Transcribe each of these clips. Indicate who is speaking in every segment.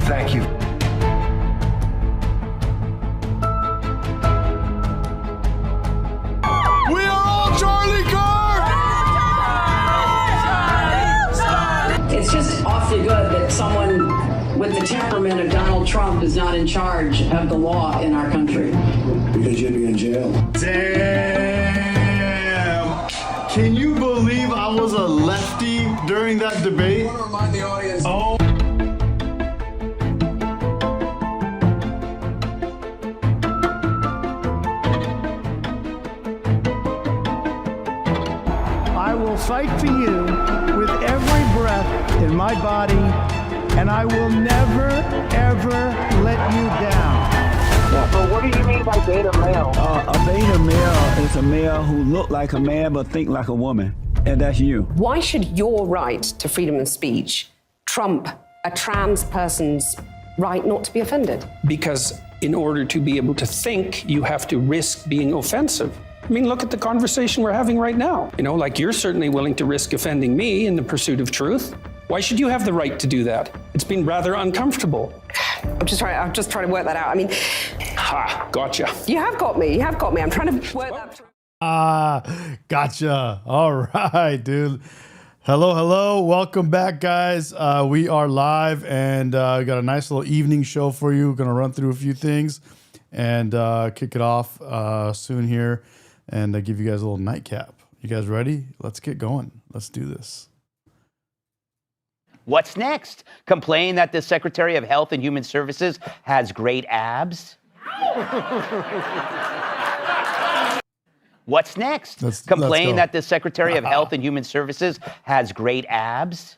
Speaker 1: Thank you.
Speaker 2: We are all Charlie Kirk!
Speaker 3: It's just awfully good that someone with the temperament of Donald Trump is not in charge of the law in our country.
Speaker 4: Because you'd be in jail.
Speaker 2: Damn! Can you believe I was a lefty during that debate?
Speaker 4: I want to remind the audience.
Speaker 2: Oh.
Speaker 5: I will fight for you with every breath in my body, and I will never, ever let you down.
Speaker 6: But what do you mean by beta male?
Speaker 7: A beta male is a male who look like a man but think like a woman, and that's you.
Speaker 8: Why should your right to freedom of speech trump a trans person's right not to be offended?
Speaker 9: Because in order to be able to think, you have to risk being offensive. I mean, look at the conversation we're having right now. You know, like you're certainly willing to risk offending me in the pursuit of truth. Why should you have the right to do that? It's been rather uncomfortable.
Speaker 8: I'm just trying to work that out. I mean,
Speaker 9: Ha, gotcha.
Speaker 8: you have got me. I'm trying to work that through.
Speaker 2: Gotcha. All right, dude. Hello. Welcome back, guys. We are live and got a nice little evening show for you. We're going to run through a few things and kick it off soon here and give you guys a little nightcap. You guys ready? Let's get going. Let's do this.
Speaker 10: What's next? Complain that the Secretary of Health and Human Services has great abs? What's next? Complain that the Secretary of Health and Human Services has great abs?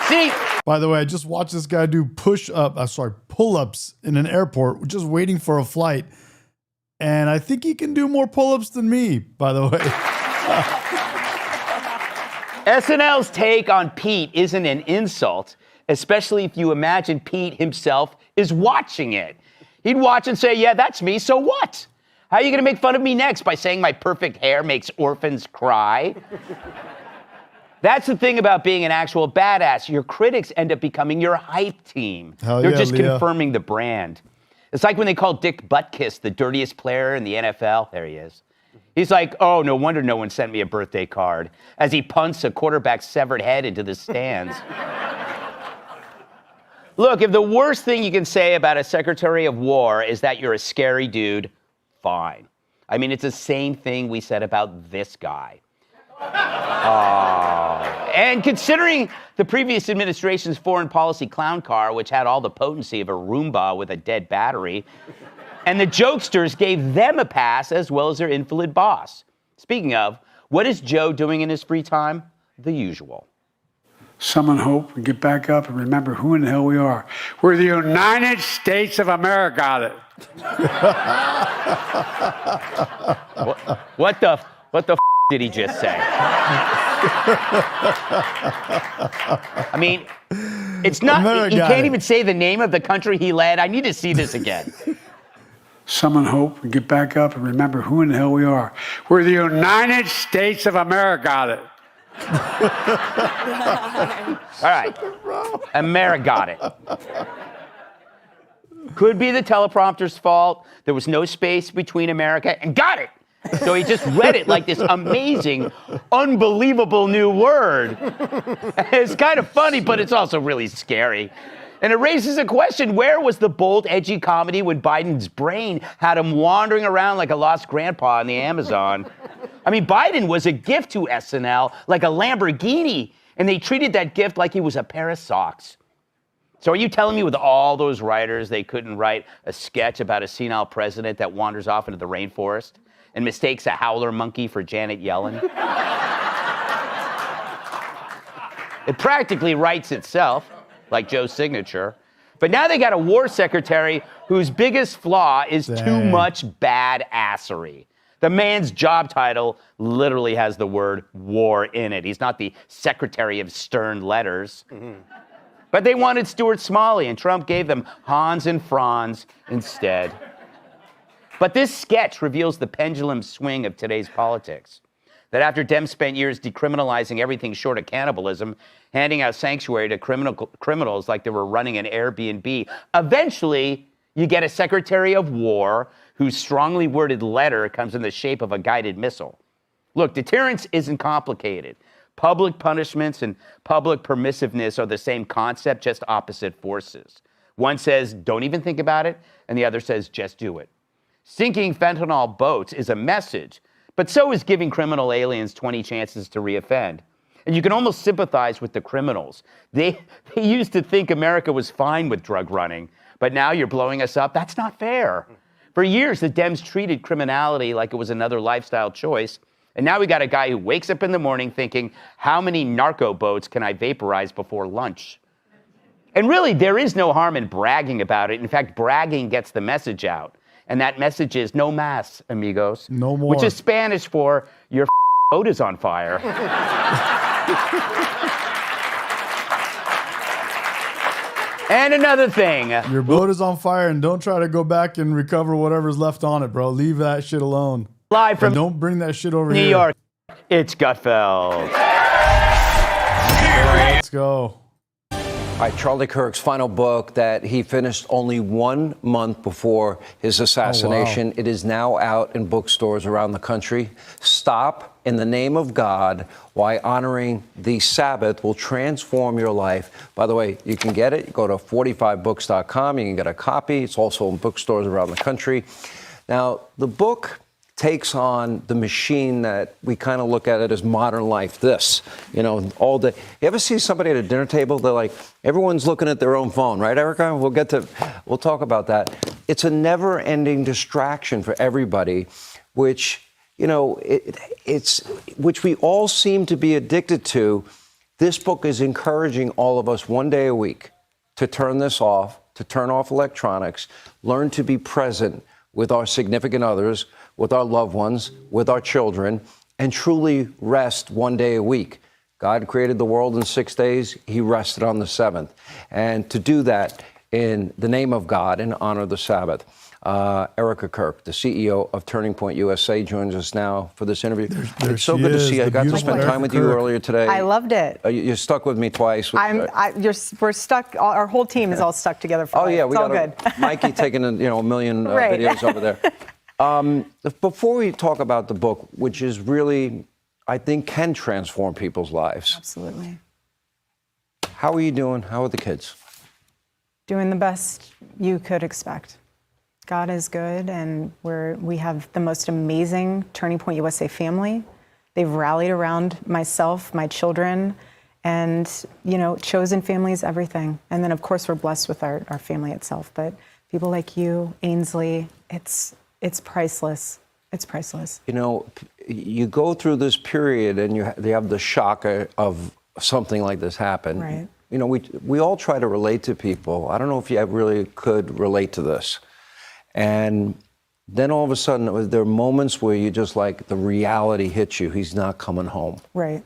Speaker 10: See?
Speaker 2: By the way, I just watched this guy do pull-ups in an airport, just waiting for a flight. And I think he can do more pull-ups than me, by the way.
Speaker 10: SNL's take on Pete isn't an insult, especially if you imagine Pete himself is watching it. He'd watch and say, yeah, that's me, so what? How are you going to make fun of me next by saying my perfect hair makes orphans cry? That's the thing about being an actual badass. Your critics end up becoming your hype team. They're just confirming the brand. It's like when they called Dick Butkus the dirtiest player in the NFL. There he is. He's like, oh, no wonder no one sent me a birthday card, as he punts a quarterback's severed head into the stands. Look, if the worst thing you can say about a Secretary of War is that you're a scary dude, fine. I mean, it's the same thing we said about this guy. And considering the previous administration's foreign policy clown car, which had all the potency of a Roomba with a dead battery, and the jokesters gave them a pass as well as their invalid boss. Speaking of, what is Joe doing in his free time? The usual.
Speaker 6: Summon hope and get back up and remember who in the hell we are. We're the United States of America.
Speaker 10: What the did he just say? I mean, it's not, he can't even say the name of the country he led. I need to see this again.
Speaker 6: Summon hope and get back up and remember who in the hell we are. We're the United States of America.
Speaker 10: All right. America got it. Could be the teleprompter's fault. There was no space between America and got it. So he just read it like this amazing, unbelievable new word. It's kind of funny, but it's also really scary. And it raises a question, where was the bold, edgy comedy when Biden's brain had him wandering around like a lost grandpa in the Amazon? I mean, Biden was a gift to SNL, like a Lamborghini, and they treated that gift like he was a pair of socks. So are you telling me with all those writers, they couldn't write a sketch about a senile president that wanders off into the rainforest and mistakes a howler monkey for Janet Yellen? It practically writes itself, like Joe's signature. But now they got a war secretary whose biggest flaw is too much badassery. The man's job title literally has the word war in it. He's not the secretary of stern letters. But they wanted Stuart Smalley, and Trump gave them Hans and Franz instead. But this sketch reveals the pendulum swing of today's politics. that after Dems spent years decriminalizing everything short of cannibalism, handing out sanctuary to criminals like they were running an Airbnb, eventually you get a Secretary of War whose strongly worded letter comes in the shape of a guided missile. Look, deterrence isn't complicated. Public punishments and public permissiveness are the same concept, just opposite forces. One says, don't even think about it, and the other says, just do it. Sinking fentanyl boats is a message, but so is giving criminal aliens 20 chances to reoffend. And you can almost sympathize with the criminals. They used to think America was fine with drug running, but now you're blowing us up. That's not fair. For years, the Dems treated criminality like it was another lifestyle choice. And now we got a guy who wakes up in the morning thinking, how many narco boats can I vaporize before lunch? And really, there is no harm in bragging about it. In fact, bragging gets the message out. And that message is no más, amigos.
Speaker 2: No more.
Speaker 10: Which is Spanish for your boat is on fire. And another thing.
Speaker 2: Your boat is on fire, and don't try to go back and recover whatever's left on it, bro. Leave that shit alone.
Speaker 10: Live from
Speaker 2: And don't bring that shit over
Speaker 10: New
Speaker 2: here.
Speaker 10: York, it's Gutfeld.
Speaker 2: Let's go.
Speaker 1: All right, Charlie Kirk's final book that he finished only 1 month before his assassination. It is now out in bookstores around the country. Stop in the Name of God, Why Honoring the Sabbath Will Transform Your Life. By the way, you can get it. Go to 45books.com. You can get a copy. It's also in bookstores around the country. Now, the book takes on the machine that we kind of look at it as modern life. This, all day. You ever see somebody at a dinner table? They're like, everyone's looking at their own phone, right, Erica? We'll talk about that. It's a never-ending distraction for everybody, which, which we all seem to be addicted to. This book is encouraging all of us 1 day a week to turn this off, to turn off electronics, learn to be present with our significant others, with our loved ones, with our children, and truly rest 1 day a week. God created the world in 6 days. He rested on the seventh. And to do that in the name of God and honor the Sabbath. Erica Kirk, the CEO of Turning Point USA, joins us now for this interview. It's so good to see you. I got to spend time with you earlier today.
Speaker 11: I loved it.
Speaker 1: You stuck with me twice.
Speaker 11: We're stuck. Our whole team is all stuck together. For
Speaker 1: yeah,
Speaker 11: we got good.
Speaker 1: Mikey taking a million videos over there. Before we talk about the book, which is really, I think, can transform people's lives.
Speaker 11: Absolutely.
Speaker 1: How are you doing? How are the kids?
Speaker 11: Doing the best you could expect. God is good, and we have the most amazing Turning Point USA family. They've rallied around myself, my children, and, chosen family is everything. And then, of course, we're blessed with our family itself. But people like you, Ainsley, it's priceless. It's priceless.
Speaker 1: You go through this period and you have the shock of something like this happen.
Speaker 11: Right.
Speaker 1: We all try to relate to people. I don't know if you really could relate to this. And then all of a sudden, there are moments where you just like the reality hits you. He's not coming home.
Speaker 11: Right.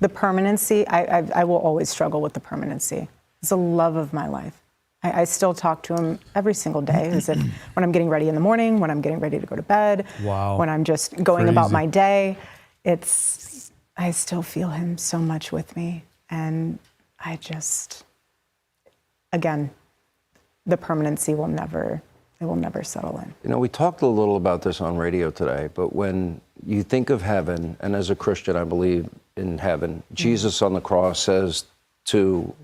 Speaker 11: The permanency, I will always struggle with the permanency. It's the love of my life. I still talk to him every single day, as if when I'm getting ready in the morning, when I'm getting ready to go to bed, when I'm just going about my day. I still feel him so much with me. And again, the permanency will never settle in.
Speaker 1: We talked a little about this on radio today, but when you think of heaven, and as a Christian, I believe in heaven, Jesus on the cross says to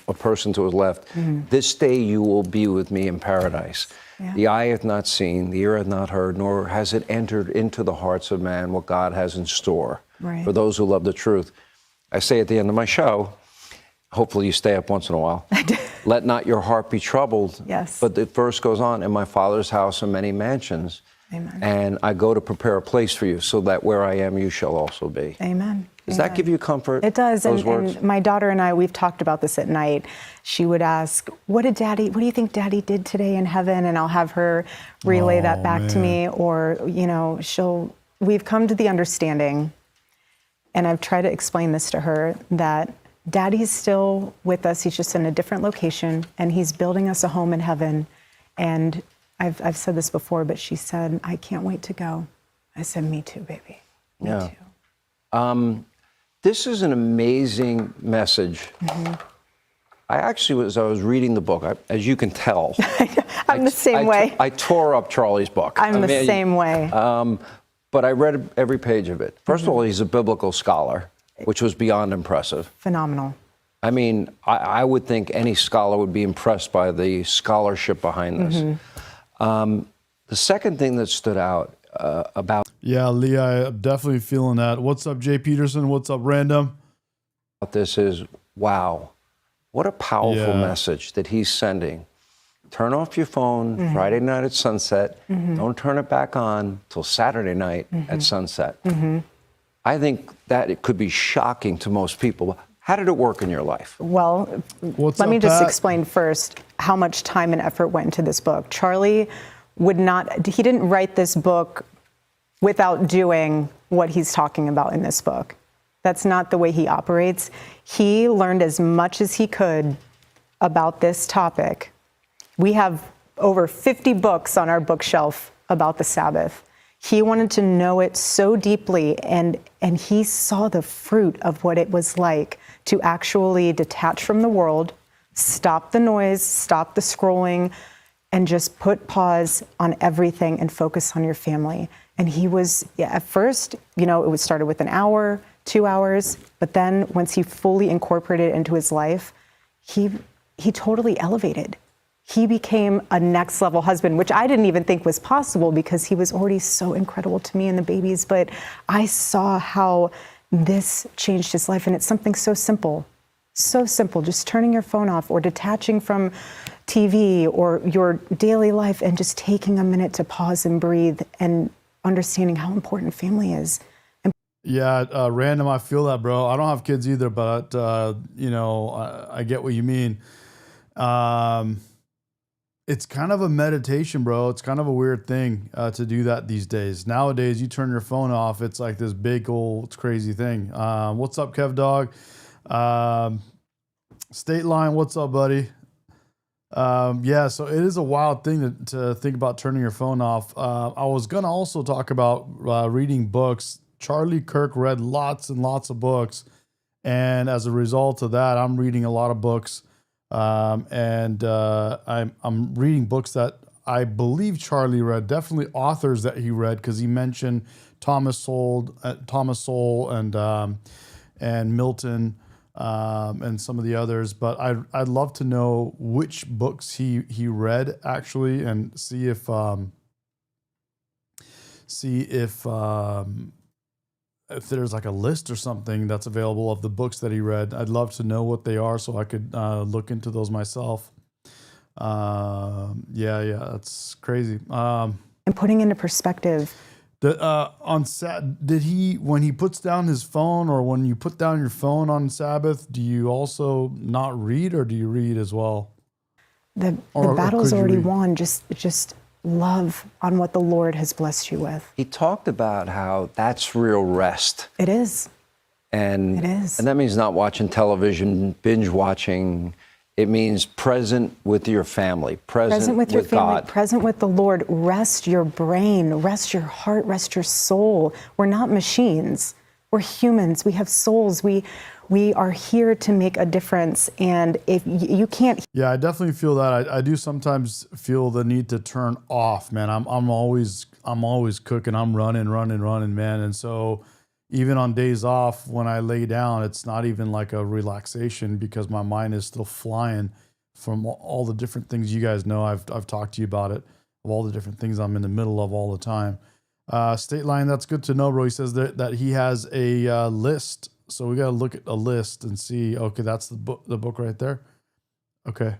Speaker 1: a person to his left, this day you will be with me in paradise. Yeah. The eye hath not seen, the ear hath not heard, nor has it entered into the hearts of man what God has in store for those who love the truth. I say at the end of my show, hopefully you stay up once in a while, let not your heart be troubled.
Speaker 11: Yes.
Speaker 1: But the verse goes on, in my Father's house are many mansions.
Speaker 11: Amen.
Speaker 1: And I go to prepare a place for you so that where I am, you shall also be.
Speaker 11: Amen.
Speaker 1: Does that give you comfort?
Speaker 11: It does.
Speaker 1: Those words?
Speaker 11: And my daughter and I, we've talked about this at night. She would ask, what do you think Daddy did today in heaven? And I'll have her relay that back to me. Or, we've come to the understanding, and I've tried to explain this to her, that Daddy's still with us. He's just in a different location, and he's building us a home in heaven. And I've said this before, but she said, I can't wait to go. I said, me too, baby. Me too.
Speaker 1: This is an amazing message. I actually as I was reading the book, as you can tell,
Speaker 11: I'm the same way.
Speaker 1: I tore up Charlie's book.
Speaker 11: I'm the same way.
Speaker 1: But I read every page of it. First of all, he's a biblical scholar, which was beyond impressive.
Speaker 11: Phenomenal.
Speaker 1: I mean, I would think any scholar would be impressed by the scholarship behind this. The second thing that stood out about
Speaker 2: Yeah, Lee, I'm definitely feeling that. What's up, Jay Peterson? What's up, Random?
Speaker 1: this is, wow, what a powerful message that he's sending. Turn off your phone Friday night at sunset. Don't turn it back on till Saturday night at sunset. I think that it could be shocking to most people. How did it work in your life?
Speaker 11: Well, let me just explain first how much time and effort went into this book. Charlie he didn't write this book without doing what he's talking about in this book. That's not the way he operates. He learned as much as he could about this topic. We have over 50 books on our bookshelf about the Sabbath. He wanted to know it so deeply, and he saw the fruit of what it was like to actually detach from the world, stop the noise, stop the scrolling, and just put pause on everything and focus on your family. And he was, at first, it was started with an hour, 2 hours, but then once he fully incorporated it into his life, he totally elevated. He became a next level husband, which I didn't even think was possible because he was already so incredible to me and the babies. But I saw how this changed his life. And it's something so simple, just turning your phone off or detaching from TV or your daily life and just taking a minute to pause and breathe and understanding how important family is.
Speaker 2: Yeah, Random, I feel that, bro. I don't have kids either, but, I get what you mean. It's kind of a meditation, bro. It's kind of a weird thing to do that these days. Nowadays, you turn your phone off, it's like this big old crazy thing. What's up, Kev Dog? State Line, what's up, buddy? So it is a wild thing to think about turning your phone off. I was going to also talk about reading books. Charlie Kirk read lots and lots of books. And as a result of that, I'm reading a lot of books. I'm reading books that I believe Charlie read, definitely authors that he read, because he mentioned Thomas Sowell and Milton and some of the others. But I'd love to know which books he read actually, and see if there's like a list or something that's available of the books that he read. I'd love to know what they are so I could look into those myself. That's crazy.
Speaker 11: And putting into perspective.
Speaker 2: Did he, when he puts down his phone, or when you put down your phone on Sabbath, do you also not read, or do you read as well?
Speaker 11: The battle's already won. Just love on what the Lord has blessed you with.
Speaker 1: He talked about how that's real rest.
Speaker 11: It is.
Speaker 1: And
Speaker 11: it is.
Speaker 1: And that means not watching television, binge watching. It means present with your family, present with your family, God.
Speaker 11: Present with the Lord. Rest your brain, rest your heart, rest your soul. We're not machines. We're humans. We have souls. We are here to make a difference. And if you can't.
Speaker 2: Yeah, I definitely feel that. I do sometimes feel the need to turn off, man. I'm always cooking. I'm running, man. And so even on days off, when I lay down, it's not even like a relaxation, because my mind is still flying from all the different things you guys know. I've talked to you about it, of all the different things I'm in the middle of all the time. State Line, that's good to know, bro. He says that he has a list. So we got to look at a list and see, okay, that's the book right there. Okay.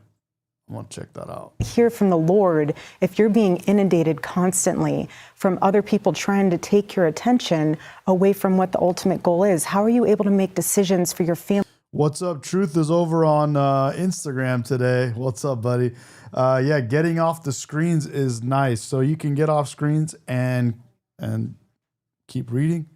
Speaker 2: I want to check that out.
Speaker 11: Hear from the Lord. If you're being inundated constantly from other people trying to take your attention away from what the ultimate goal is, how are you able to make decisions for your family?
Speaker 2: What's up? Truth is over on Instagram today. What's up, buddy? Getting off the screens is nice. So you can get off screens and keep reading.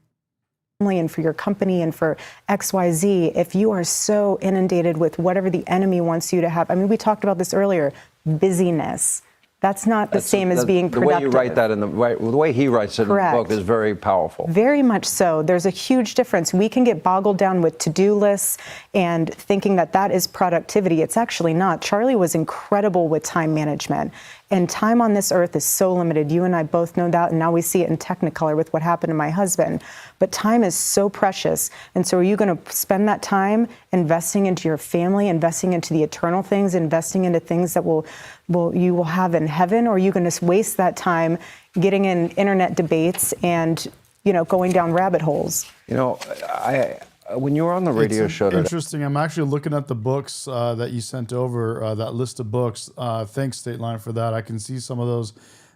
Speaker 11: And for your company and for XYZ, if you are so inundated with whatever the enemy wants you to have. I mean, we talked about this earlier, busyness. That's not the same as being
Speaker 1: the
Speaker 11: productive.
Speaker 1: way you write that the way he writes it in the book is very powerful.
Speaker 11: Very much so. There's a huge difference. We can get boggled down with to-do lists and thinking that that is productivity. It's actually not. Charlie was incredible with time management. And time on this earth is so limited. You and I both know that, and now we see it in Technicolor with what happened to my husband. But time is so precious. And so are you going to spend that time investing into your family, investing into the eternal things, investing into things that you will have in heaven, or are you going to waste that time getting in internet debates and, going down rabbit holes?
Speaker 1: When you were on the radio show today,
Speaker 2: interesting. I'm actually looking at the books that you sent over, that list of books. Thanks, State Line, for that. I can see some of those.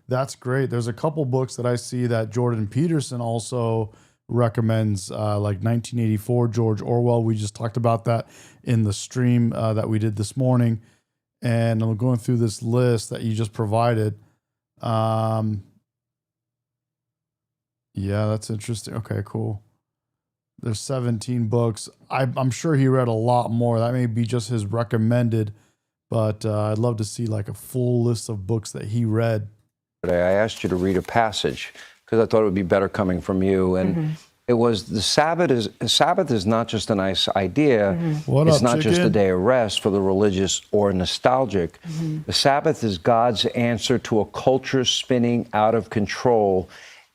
Speaker 2: That's great. There's a couple books that I see that Jordan Peterson also recommends, like 1984, George Orwell. We just talked about that in the stream that we did this morning. And I'm going through this list that you just provided. Yeah, that's interesting. Okay, cool. There's 17 books. I'm sure he read a lot more. That may be just his recommended, but I'd love to see like a full list of books that he read.
Speaker 1: Today, I asked you to read a passage because I thought it would be better coming from you. And it was the Sabbath is not just a nice idea. It's not just a day of rest for the religious or nostalgic. The Sabbath is God's answer to a culture spinning out of control.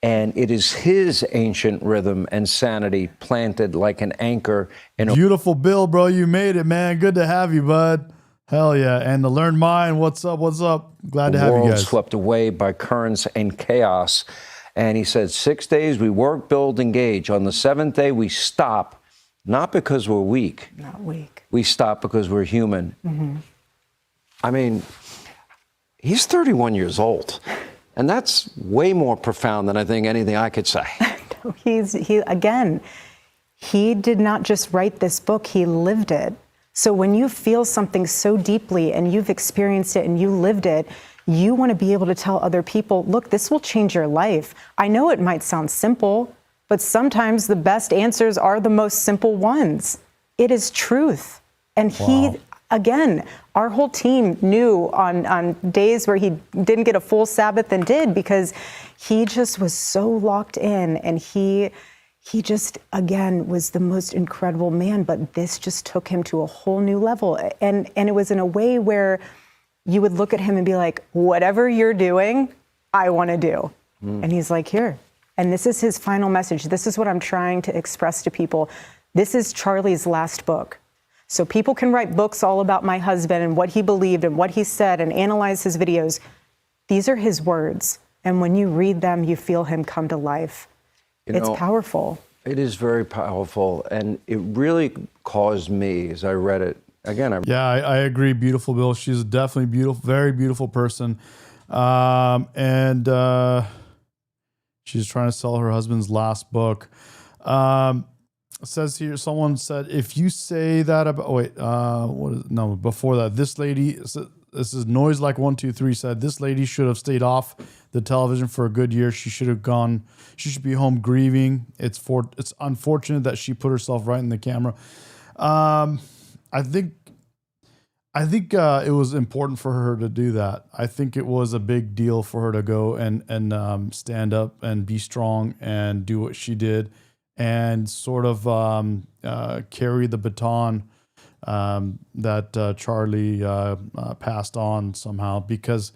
Speaker 1: And it is his ancient rhythm and sanity planted like an anchor in a...
Speaker 2: Beautiful Bill, bro. You made it, man. Good to have you, bud. Hell yeah. And to learn mine. What's up? What's up? Glad to have you guys.
Speaker 1: Swept away by currents and chaos. And he said, 6 days we work, build, engage. On the seventh day we stop, not because we're weak.
Speaker 11: Not weak.
Speaker 1: We stop because we're human. I mean, he's 31 years old. And that's way more profound than I think anything I could say.
Speaker 11: He did not just write this book, he lived it. So when you feel something so deeply and you've experienced it and you lived it, you want to be able to tell other people, look, this will change your life. I know it might sound simple, but sometimes the best answers are the most simple ones. It is truth. And he, again, our whole team knew on days where he didn't get a full Sabbath and did, because he just was so locked in, and he just, again, was the most incredible man. But this just took him to a whole new level. And it was in a way where you would look at him and be like, whatever you're doing, I want to do. And he's like, here. And this is his final message. This is what I'm trying to express to people. This is Charlie's last book. So people can write books all about my husband and what he believed and what he said and analyze his videos. These are his words. And when you read them, you feel him come to life. It's powerful.
Speaker 1: It is very powerful. And it really caused me, as I read it, again.
Speaker 2: I agree. Beautiful Bill. She's definitely beautiful, very beautiful person. And she's trying to sell her husband's last book. It says here, someone said, if you say that about, before that, this lady, this is Noise Like 123 said, this lady should have stayed off the television for a good year. She should have gone, she should be home grieving. It's unfortunate that she put herself right in the camera. I think it was important for her to do that. I think it was a big deal for her to go and stand up and be strong and do what she did, and sort of carry the baton that Charlie passed on somehow. Because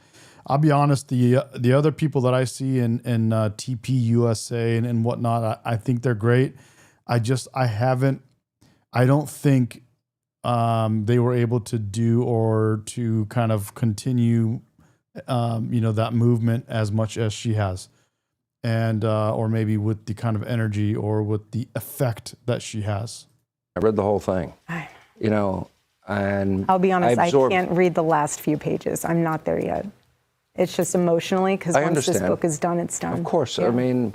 Speaker 2: I'll be honest, the other people that I see in TP USA and whatnot, I think they're great. I don't think they were able to do or to kind of continue, that movement as much as she has. And or maybe with the kind of energy or with the effect that she has.
Speaker 1: I read the whole thing, and
Speaker 11: I'll be honest, I can't read the last few pages. I'm not there yet. It's just emotionally, because once this book is done, it's done.
Speaker 1: Of course. Yeah. I mean,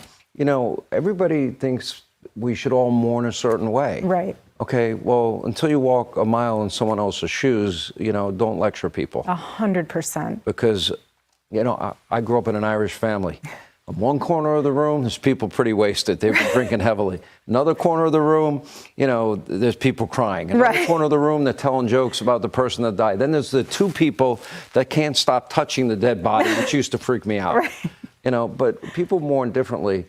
Speaker 1: everybody thinks we should all mourn a certain way.
Speaker 11: Right.
Speaker 1: Okay, well, until you walk a mile in someone else's shoes, don't lecture people.
Speaker 11: 100%.
Speaker 1: Because, I grew up in an Irish family. In one corner of the room, there's people pretty wasted. They've been drinking heavily. Another corner of the room, you know, there's people crying. Another corner of the room, they're telling jokes about the person that died. Then there's the two people that can't stop touching the dead body, which used to freak me out. You know, but people mourn differently.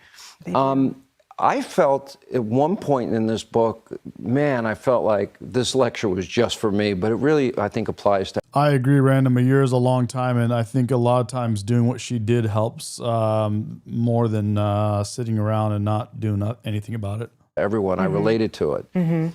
Speaker 1: I felt at one point in this book, man, I felt like this lecture was just for me, but it really, I think, applies to.
Speaker 2: I agree, Random. A year is a long time, and I think a lot of times doing what she did helps more than sitting around and not doing anything about it.
Speaker 1: Everyone, I related to it.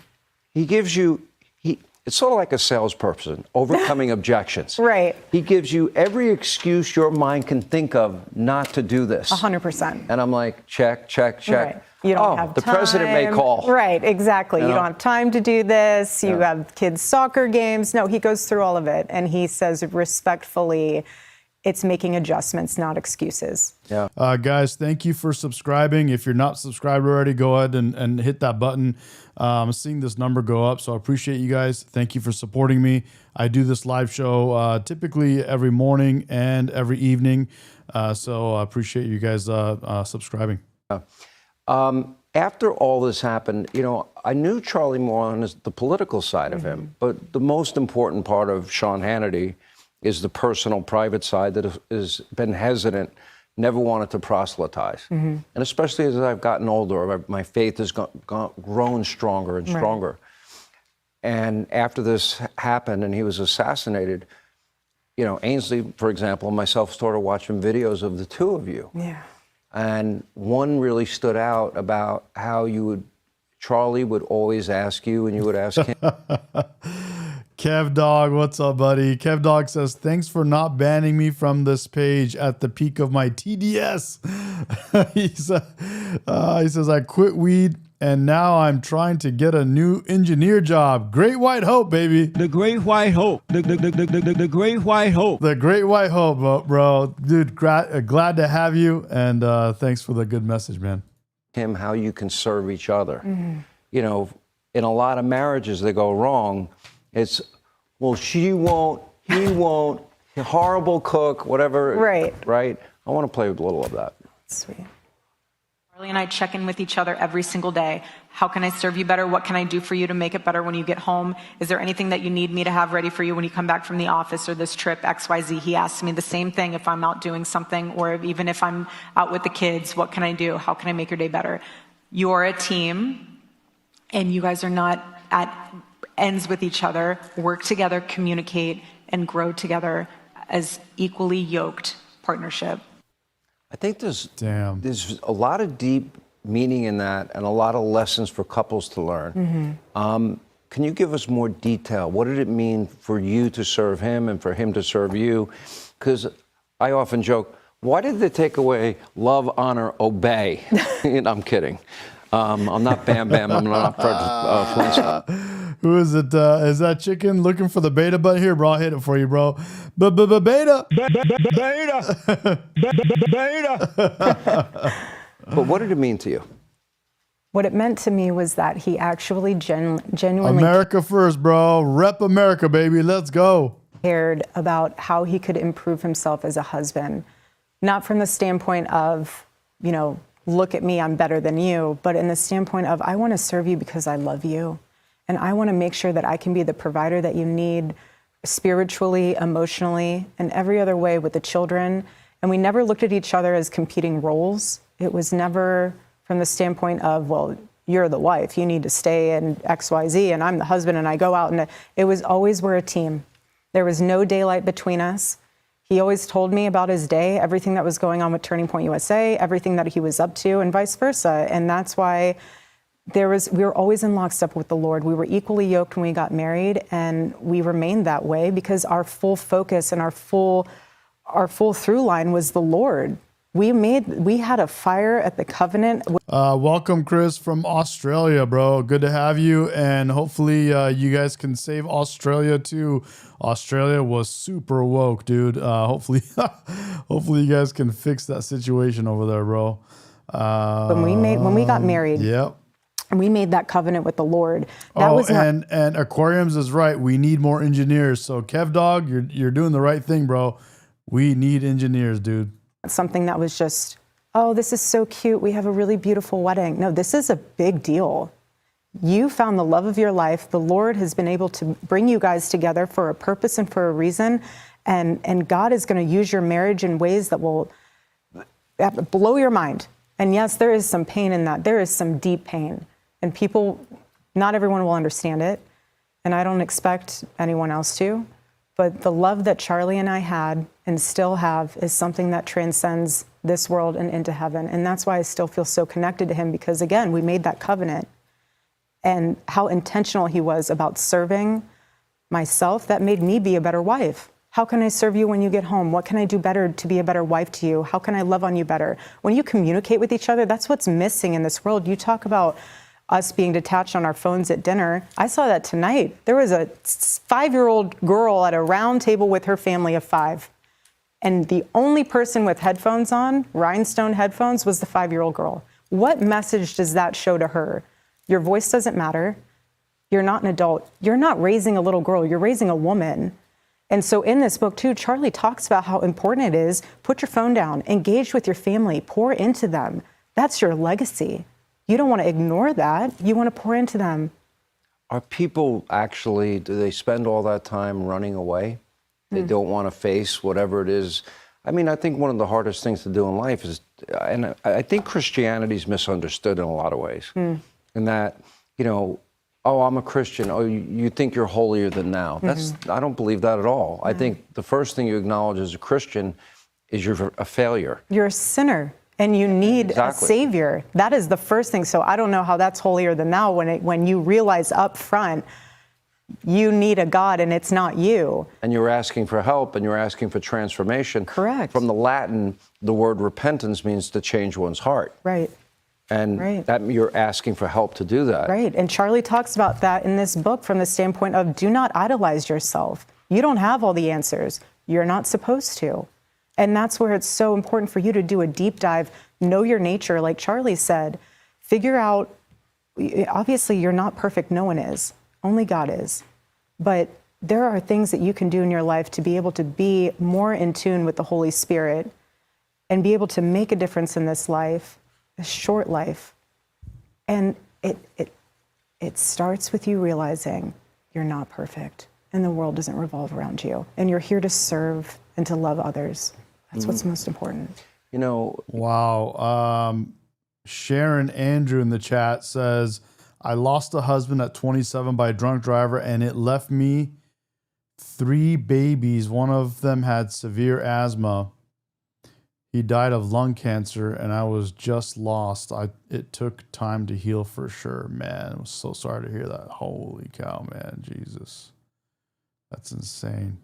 Speaker 1: He gives you, it's sort of like a salesperson, overcoming objections.
Speaker 11: Right.
Speaker 1: He gives you every excuse your mind can think of not to do this.
Speaker 11: 100%.
Speaker 1: And I'm like, check, check, check.
Speaker 11: Right. You don't have
Speaker 1: the
Speaker 11: time.
Speaker 1: president may call.
Speaker 11: Right, exactly. You
Speaker 1: know?
Speaker 11: don't have time to do this. You have kids' soccer games. No, he goes through all of it. And he says respectfully, it's making adjustments, not excuses.
Speaker 1: Yeah.
Speaker 2: Guys, thank you for subscribing. If you're not subscribed already, go ahead and hit that button. I'm seeing this number go up, so I appreciate you guys. Thank you for supporting me. I do this live show typically every morning and every evening, so I appreciate you guys subscribing.
Speaker 1: After all this happened, you know, I knew Charlie more on the political side of him, but the most important part of Sean Hannity is the personal, private side that has been hesitant, never wanted to proselytize. And especially as I've gotten older, my faith has grown stronger and stronger. And after this happened and he was assassinated, you know, Ainsley, for example, and myself started watching videos of the two of you.
Speaker 11: Yeah.
Speaker 1: And one really stood out about how Charlie would always ask you and you would ask him.
Speaker 2: Kev Dog, what's up, buddy? Kev Dog says, thanks for not banning me from this page at the peak of my TDS. he says, I quit weed and now I'm trying to get a new engineer job. Great White Hope, baby.
Speaker 7: The Great White Hope. The Great White Hope.
Speaker 2: The Great White Hope, bro. Dude, glad to have you, and thanks for the good message, man.
Speaker 1: Him, how you can serve each other. You know, in a lot of marriages that go wrong, it's, well, she won't, he won't, horrible cook, whatever.
Speaker 11: Right.
Speaker 1: Right? I want to play with a little of that.
Speaker 11: Sweet.
Speaker 12: Charlie and I check in with each other every single day. How can I serve you better? What can I do for you to make it better when you get home? Is there anything that you need me to have ready for you when you come back from the office or this trip, XYZ? He asks me the same thing if I'm out doing something or even if I'm out with the kids. What can I do? How can I make your day better? You're a team and you guys are not at ends with each other. Work together, communicate, and grow together as equally yoked partnership.
Speaker 1: I think there's a lot of deep meaning in that and a lot of lessons for couples to learn. Can you give us more detail? What did it mean for you to serve him and for him to serve you? Because I often joke, why did they take away love, honor, obey? I'm kidding. I'm not Bam Bam. I'm not Fred Flintstone.
Speaker 2: Who is it? Is that Chicken looking for the beta button? Here, bro. I'll hit it for you, bro. Beta. Beta.
Speaker 1: But what did it mean to you?
Speaker 11: What it meant to me was that he actually genuinely
Speaker 2: America first, bro. Rep America, baby. Let's go.
Speaker 11: Cared about how he could improve himself as a husband. Not from the standpoint of, you know, look at me, I'm better than you, but in the standpoint of, I want to serve you because I love you. And I want to make sure that I can be the provider that you need spiritually, emotionally, and every other way with the children. And we never looked at each other as competing roles. It was never from the standpoint of, well, you're the wife, you need to stay in XYZ, and I'm the husband and I go out. And it was always, we're a team. There was no daylight between us. He always told me about his day, everything that was going on with Turning Point USA, everything that he was up to, and vice versa. And that's why we were always in lockstep with the Lord. We were equally yoked when we got married, and we remained that way because our full focus and our full through line was the Lord. We had a fire at the covenant.
Speaker 2: Welcome, Chris, from Australia, bro. Good to have you, and hopefully you guys can save Australia too. Australia was super woke, dude. Hopefully you guys can fix that situation over there, bro.
Speaker 11: When we got married.
Speaker 2: Yep.
Speaker 11: We made that covenant with the Lord.
Speaker 2: And Aquariums is right. We need more engineers. So Kev Dog, you're doing the right thing, bro. We need engineers, dude.
Speaker 11: Something that was just oh, this is so cute. We have a really beautiful wedding. No, this is a big deal. You found the love of your life. The Lord has been able to bring you guys together for a purpose and for a reason. And God is going to use your marriage in ways that will blow your mind. And yes, there is some pain in that. There is some deep pain. And people, not everyone will understand it. And I don't expect anyone else to. But the love that Charlie and I had and still have is something that transcends this world and into heaven. And that's why I still feel so connected to him, because again, we made that covenant. And how intentional he was about serving myself, that made me be a better wife. How can I serve you when you get home? What can I do better to be a better wife to you? How can I love on you better? When you communicate with each other, that's what's missing in this world. You talk about us being detached on our phones at dinner. I saw that tonight. There was a 5-year-old girl at a round table with her family of 5. And the only person with headphones on, rhinestone headphones, was the 5-year-old girl. What message does that show to her? Your voice doesn't matter. You're not an adult. You're not raising a little girl. You're raising a woman. And so in this book, too, Charlie talks about how important it is. Put your phone down. Engage with your family. Pour into them. That's your legacy. You don't want to ignore that. You want to pour into them.
Speaker 1: Are people actually, do they spend all that time running away? They don't want to face whatever it is. I mean, I think one of the hardest things to do in life is, and I think Christianity is misunderstood in a lot of ways. In that, you know, oh, I'm a Christian. Oh, you think you're holier than thou. That's, I don't believe that at all. I think the first thing you acknowledge as a Christian is you're a failure.
Speaker 11: You're a sinner and you need a savior. That is the first thing. So I don't know how that's holier than thou when you realize up front you need a God and it's not you. And
Speaker 1: you're asking for help and you're asking for transformation.
Speaker 11: Correct.
Speaker 1: From the Latin, the word repentance means to change one's heart.
Speaker 11: Right.
Speaker 1: And that you're asking for help to do that.
Speaker 11: Right. And Charlie talks about that in this book from the standpoint of do not idolize yourself. You don't have all the answers. You're not supposed to. And that's where it's so important for you to do a deep dive, know your nature, like Charlie said. Figure out, obviously you're not perfect, no one is. Only God is. But there are things that you can do in your life to be able to be more in tune with the Holy Spirit and be able to make a difference in this life. A short life. And it starts with you realizing you're not perfect and the world doesn't revolve around you. And you're here to serve and to love others. That's what's most important.
Speaker 1: You know.
Speaker 2: Wow. Sharon Andrew in the chat says, I lost a husband at 27 by a drunk driver and it left me 3 babies. One of them had severe asthma. He died of lung cancer, and I was just lost. It took time to heal for sure, man. I'm so sorry to hear that. Holy cow, man. Jesus. That's insane.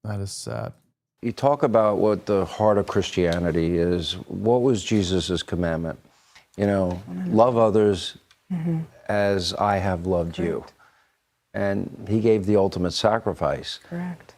Speaker 2: That is sad.
Speaker 1: You talk about what the heart of Christianity is. What was Jesus's commandment? You know, love others as I have loved you. And he gave the ultimate sacrifice.
Speaker 11: Correct.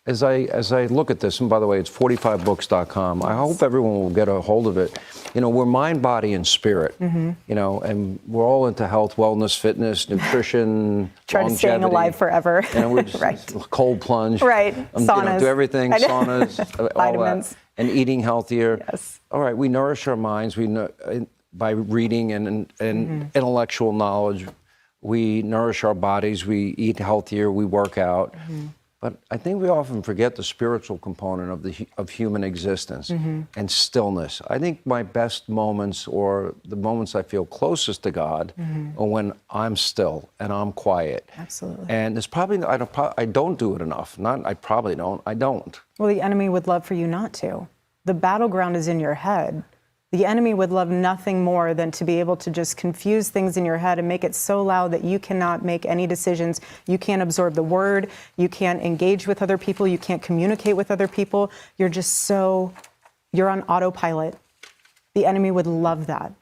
Speaker 1: As I look at this, and by the way, it's 45books.com. I hope everyone will get a hold of it. You know, we're mind, body, and spirit. You know, and we're all into health, wellness, fitness, nutrition,
Speaker 11: try to staying alive forever.
Speaker 1: You know, we're just cold plunge.
Speaker 11: Right. Saunas.
Speaker 1: You know, do everything. Saunas, all
Speaker 11: vitamins.
Speaker 1: that, and eating healthier.
Speaker 11: Yes.
Speaker 1: All right. We nourish our minds. We by reading and intellectual knowledge. We nourish our bodies. We eat healthier. We work out. But I think we often forget the spiritual component of human existence and stillness. I think my best moments, or the moments I feel closest to God, are when I'm still and I'm quiet.
Speaker 11: Absolutely.
Speaker 1: And it's probably I don't do it enough. I probably don't. I don't.
Speaker 11: Well, the enemy would love for you not to. The battleground is in your head. The enemy would love nothing more than to be able to just confuse things in your head and make it so loud that you cannot make any decisions. You can't absorb the word. You can't engage with other people. You can't communicate with other people. You're on autopilot. The enemy would love that.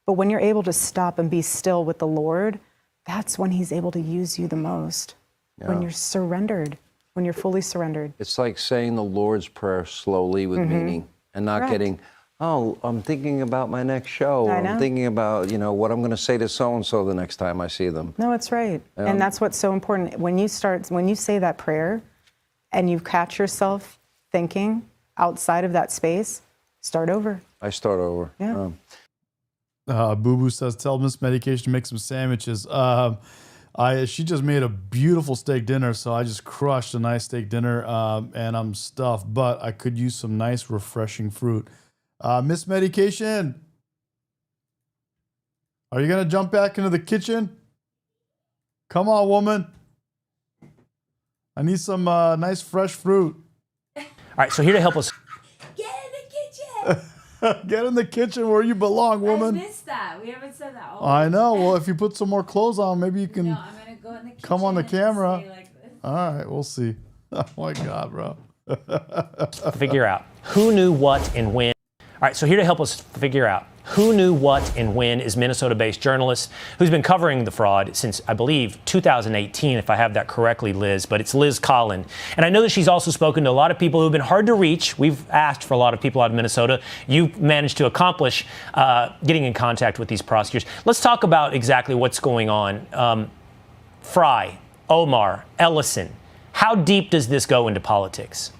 Speaker 11: But when you're able to stop and be still with the Lord, that's when he's able to use you the most. Yeah. When you're surrendered, when you're fully surrendered.
Speaker 1: It's like saying the Lord's Prayer slowly with meaning and not getting, oh, I'm thinking about my next show. I'm thinking about, what I'm going to say to so-and-so the next time I see them.
Speaker 11: No, it's right. And that's what's so important. When you say that prayer and you catch yourself thinking outside of that space, start over.
Speaker 1: I start over.
Speaker 11: Yeah.
Speaker 2: Boo Boo says, tell Miss Medication to make some sandwiches. She just made a beautiful steak dinner, so I just crushed a nice steak dinner, and I'm stuffed, but I could use some nice, refreshing fruit. Miss Medication, are you going to jump back into the kitchen? Come on, woman. I need some nice, fresh fruit.
Speaker 13: All right, so here to help us.
Speaker 14: Get in the kitchen.
Speaker 2: Get in the kitchen where you belong, woman.
Speaker 14: I missed that. We haven't said that.
Speaker 2: I know. Well, if you put some more clothes on, maybe you can
Speaker 14: No, I'm gonna go in the kitchen
Speaker 2: come on the
Speaker 14: and
Speaker 2: camera.
Speaker 14: stay like this.
Speaker 2: All right, we'll see. Oh my God, bro.
Speaker 13: Figure out who knew what and when. All right, so here to help us figure out who knew what and when is Minnesota-based journalist who's been covering the fraud since, I believe, 2018, if I have that correctly, Liz, but it's Liz Collin. And I know that she's also spoken to a lot of people who've been hard to reach. We've asked for a lot of people out of Minnesota. You've managed to accomplish getting in contact with these prosecutors. Let's talk about exactly what's going on. Fry, Omar, Ellison, how deep does this go into politics?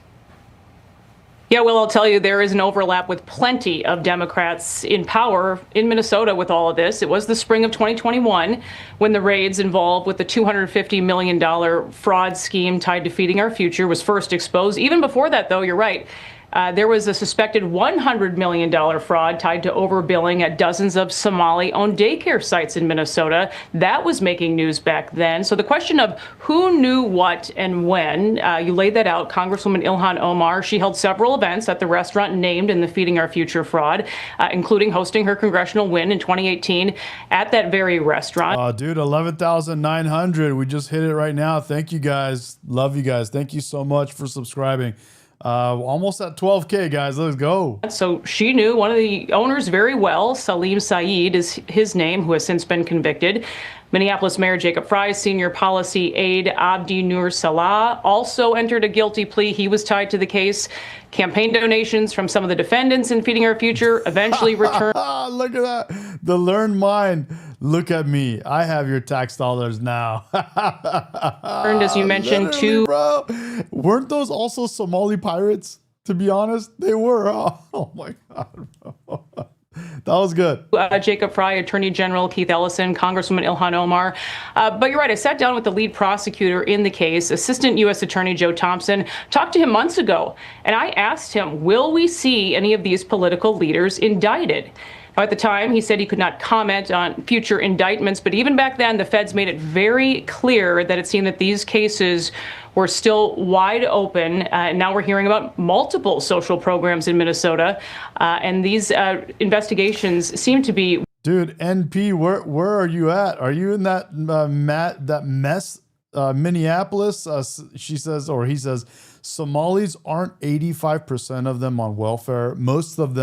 Speaker 15: Yeah, well, I'll tell you, there is an overlap with plenty of Democrats in power in Minnesota with all of this. It was the spring of 2021 when the raids involved with the $250 million fraud scheme tied to Feeding Our Future was first exposed. Even before that, though, you're right. There was a suspected $100 million fraud tied to overbilling at dozens of Somali-owned daycare sites in Minnesota. That was making news back then. So the question of who knew what and when, you laid that out. Congresswoman Ilhan Omar, she held several events at the restaurant named in the Feeding Our Future fraud, including hosting her congressional win in 2018 at that very restaurant.
Speaker 2: Dude, 11,900. We just hit it right now. Thank you, guys. Love you guys. Thank you so much for subscribing. Almost at 12K, guys. Let's go.
Speaker 15: So she knew one of the owners very well. Salim Saeed is his name, who has since been convicted. Minneapolis Mayor Jacob Fry's senior policy aide, Abdi Nur Salah, also entered a guilty plea. He was tied to the case. Campaign donations from some of the defendants in Feeding Our Future eventually returned.
Speaker 2: Look at that. The learned mind. Look at me. I have your tax dollars now.
Speaker 15: As you mentioned, to
Speaker 2: bro. Weren't those also Somali pirates? To be honest, they were. Oh my God, bro. That was good.
Speaker 15: Jacob Fry, Attorney General Keith Ellison, Congresswoman Ilhan Omar. But you're right. I sat down with the lead prosecutor in the case, Assistant U.S. Attorney Joe Thompson, talked to him months ago, and I asked him, will we see any of these political leaders indicted? Now, at the time, he said he could not comment on future indictments, but even back then, the feds made it very clear that it seemed that these cases were still wide open. And now we're hearing about multiple social programs in Minnesota, and these investigations seem to be.
Speaker 2: Dude, NP, where are you at? Are you in that mess, Minneapolis? She says, or he says, Somalis aren't 85% of them on welfare. Most of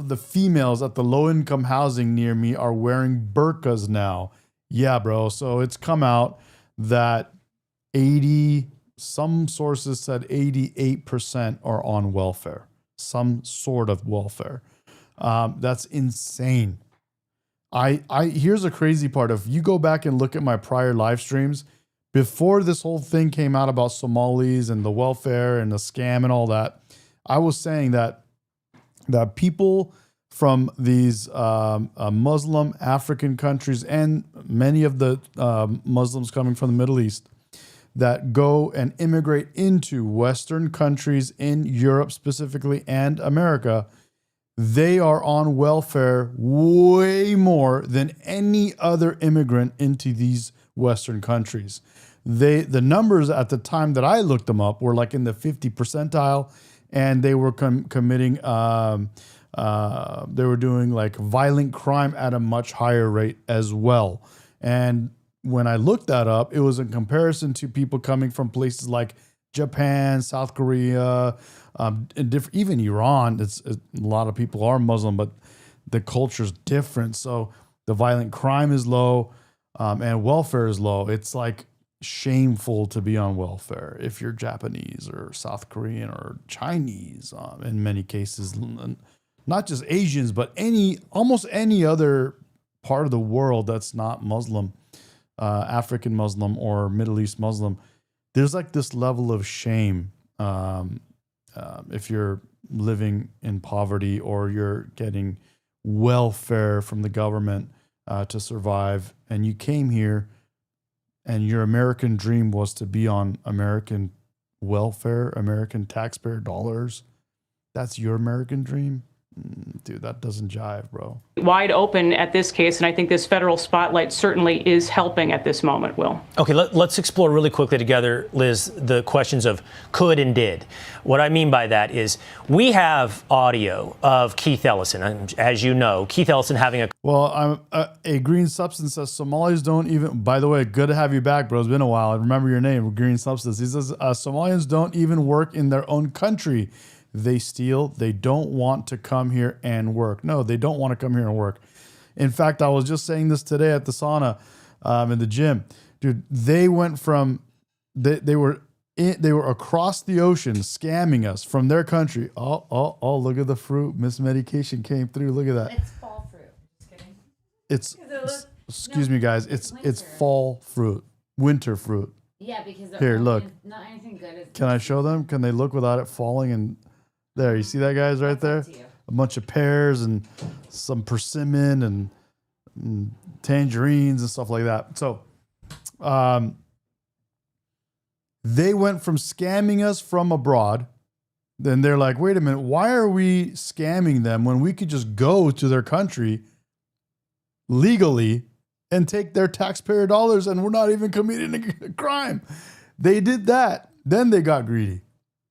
Speaker 2: the females at the low-income housing near me are wearing burqas now. Yeah, bro. So it's come out that some sources said 88% are on welfare, some sort of welfare. That's insane. Here's a crazy part. If you go back and look at my prior live streams, before this whole thing came out about Somalis and the welfare and the scam and all that, I was saying that people from these Muslim African countries and many of the Muslims coming from the Middle East that go and immigrate into Western countries in Europe specifically and America, they are on welfare way more than any other immigrant into these Western countries. The numbers at the time that I looked them up were like in the 50 percentile, and they were committing, they were doing like violent crime at a much higher rate as well. And when I looked that up, it was in comparison to people coming from places like Japan, South Korea, and even Iran. A lot of people are Muslim, but the culture's different. So the violent crime is low, and welfare is low. It's like shameful to be on welfare if you're Japanese or South Korean or Chinese. In many cases, not just Asians, but almost any other part of the world that's not Muslim, African Muslim or Middle East Muslim. There's like this level of shame if you're living in poverty or you're getting welfare from the government to survive, and you came here and your American dream was to be on American welfare, American taxpayer dollars, that's your American dream? Dude, that doesn't jive, bro.
Speaker 15: Wide open at this case, and I think this federal spotlight certainly is helping at this moment, Will.
Speaker 13: Okay, let's explore really quickly together, Liz, the questions of could and did. What I mean by that is we have audio of Keith Ellison. And as you know, Keith Ellison having a...
Speaker 2: Well, a green substance says Somalis don't even... By the way, good to have you back, bro. It's been a while. I remember your name, Green Substance. He says Somalians don't even work in their own country. They steal. They don't want to come here and work. No, they don't want to come here and work. In fact, I was just saying this today at the sauna in the gym. Dude, they went from... They were across the ocean scamming us from their country. Oh, look at the fruit. Mismedication came through. Look at that.
Speaker 14: It's fall fruit. Just kidding.
Speaker 2: Excuse me, guys. It's fall fruit. Winter fruit.
Speaker 14: Yeah, because
Speaker 2: here, look.
Speaker 14: Not anything good.
Speaker 2: Can I show them? Can they look without it falling? And there, you see that, guys, right there? A bunch of pears and some persimmon and tangerines and stuff like that. So, they went from scamming us from abroad. Then they're like, wait a minute, why are we scamming them when we could just go to their country legally and take their taxpayer dollars and we're not even committing a crime? They did that. Then they got greedy.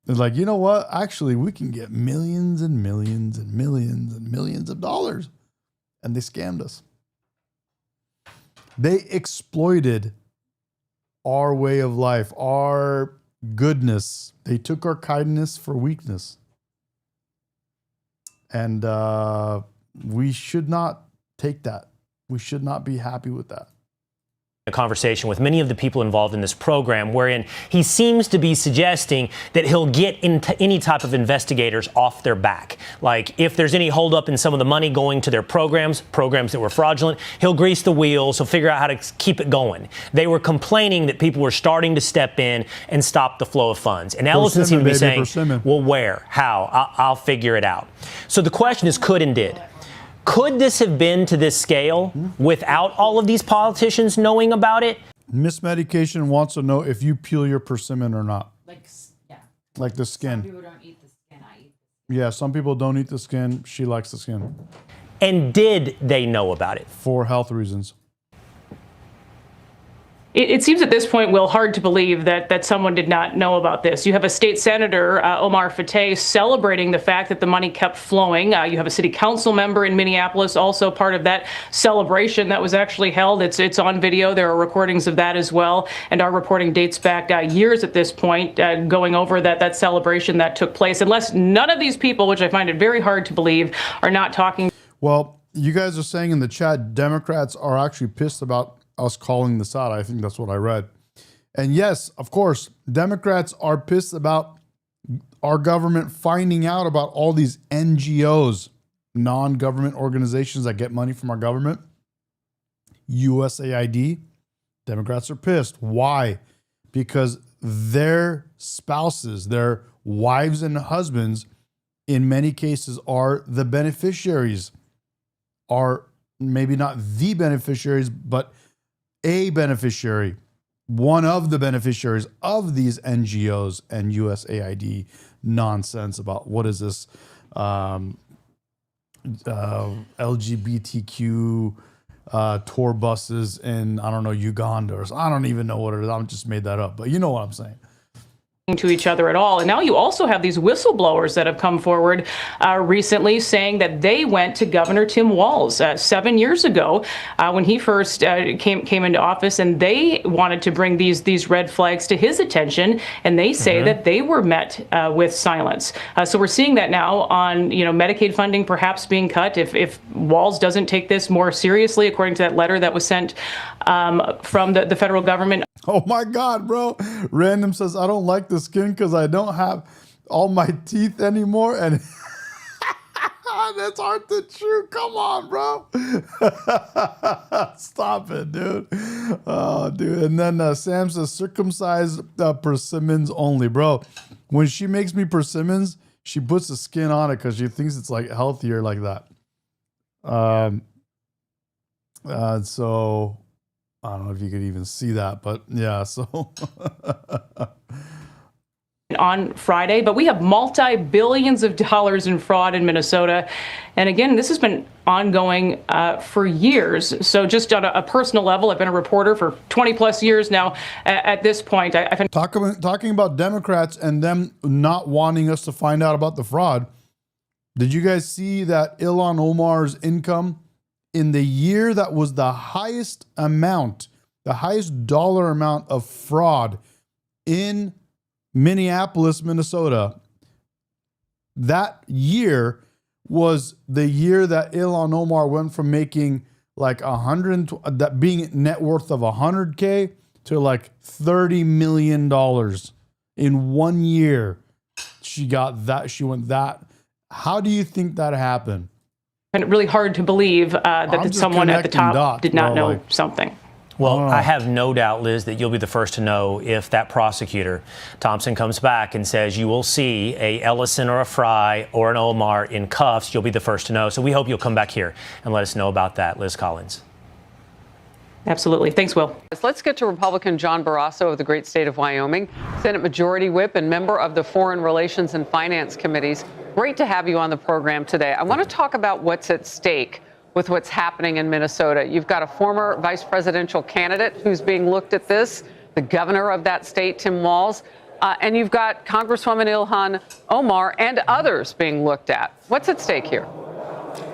Speaker 2: They're like, you know what? Actually, we can get millions and millions and millions and millions of dollars. And they scammed us. They exploited our way of life, our goodness. They took our kindness for weakness. And we should not take that. We should not be happy with that.
Speaker 13: A conversation with many of the people involved in this program wherein he seems to be suggesting that he'll get into any type of investigators off their back. Like if there's any holdup in some of the money going to their programs that were fraudulent, he'll grease the wheels, he'll figure out how to keep it going. They were complaining that people were starting to step in and stop the flow of funds. And Ellison seemed to be saying, well, where? How? I'll figure it out. So the question is could and did. Could this have been to this scale without all of these politicians knowing about it?
Speaker 2: Mismedication wants to know if you peel your persimmon or not. Like the skin.
Speaker 14: Some people don't eat the skin. I eat
Speaker 2: Yeah, some people don't eat the skin. She likes the skin.
Speaker 13: And did they know about it?
Speaker 2: For health reasons.
Speaker 15: It seems at this point, Will, hard to believe that someone did not know about this. You have a state senator, Omar Fateh, celebrating the fact that the money kept flowing. You have a city council member in Minneapolis, also part of that celebration that was actually held. It's on video. There are recordings of that as well. And our reporting dates back years at this point, going over that celebration that took place. Unless none of these people, which I find it very hard to believe, are not talking.
Speaker 2: Well, you guys are saying in the chat, Democrats are actually pissed about us calling this out. I think that's what I read. And yes, of course, Democrats are pissed about our government finding out about all these NGOs, non-government organizations that get money from our government. USAID, Democrats are pissed. Why? Because their spouses, their wives and husbands, in many cases are the beneficiaries, are maybe not the beneficiaries, but a beneficiary, one of the beneficiaries of these NGOs and USAID nonsense about what is this LGBTQ tour buses in, I don't know, Uganda or I don't even know what it is. I just made that up, but you know what I'm saying.
Speaker 15: To each other at all. And now you also have these whistleblowers that have come forward recently saying that they went to Governor Tim Walz 7 years ago when he first came into office, and they wanted to bring these red flags to his attention, and they say that they were met with silence. So we're seeing that now on Medicaid funding perhaps being cut if Walz doesn't take this more seriously, according to that letter that was sent from the federal government.
Speaker 2: Oh my God, bro. Random says, I don't like the skin because I don't have all my teeth anymore. And that's hard to chew. Come on, bro. Stop it, dude. Oh, dude. And then Sam says, circumcised persimmons only. Bro, When she makes me persimmons, she puts the skin on it because she thinks it's like healthier like that. So I don't know if you could even see that, but yeah, so
Speaker 15: on Friday, but we have multi-billions of dollars in fraud in Minnesota. And again, this has been ongoing for years. So just on a personal level, I've been a reporter for 20 plus years now. At this point, I've been
Speaker 2: talking about Democrats and them not wanting us to find out about the fraud. Did you guys see that Ilhan Omar's income in the year that was the highest amount, the highest dollar amount of fraud in Minneapolis, Minnesota? That year was the year that Ilhan Omar went from making like that being net worth of $100K to like $30 million in 1 year. She got that. She went that. How do you think that happened?
Speaker 15: And really hard to believe that someone at the top did not know something.
Speaker 13: Well, I have no doubt, Liz, that you'll be the first to know if that prosecutor, Thompson, comes back and says you will see a Ellison or a Fry or an Omar in cuffs. You'll be the first to know. So we hope you'll come back here and let us know about that. Liz Collins.
Speaker 15: Absolutely. Thanks, Will.
Speaker 16: Let's get to Republican John Barrasso of the great state of Wyoming, Senate Majority Whip and member of the Foreign Relations and Finance Committees. Great to have you on the program today. I want to talk about what's at stake with what's happening in Minnesota. You've got a former vice presidential candidate who's being looked at this, the governor of that state, Tim Walz, and you've got Congresswoman Ilhan Omar and others being looked at. What's at stake here?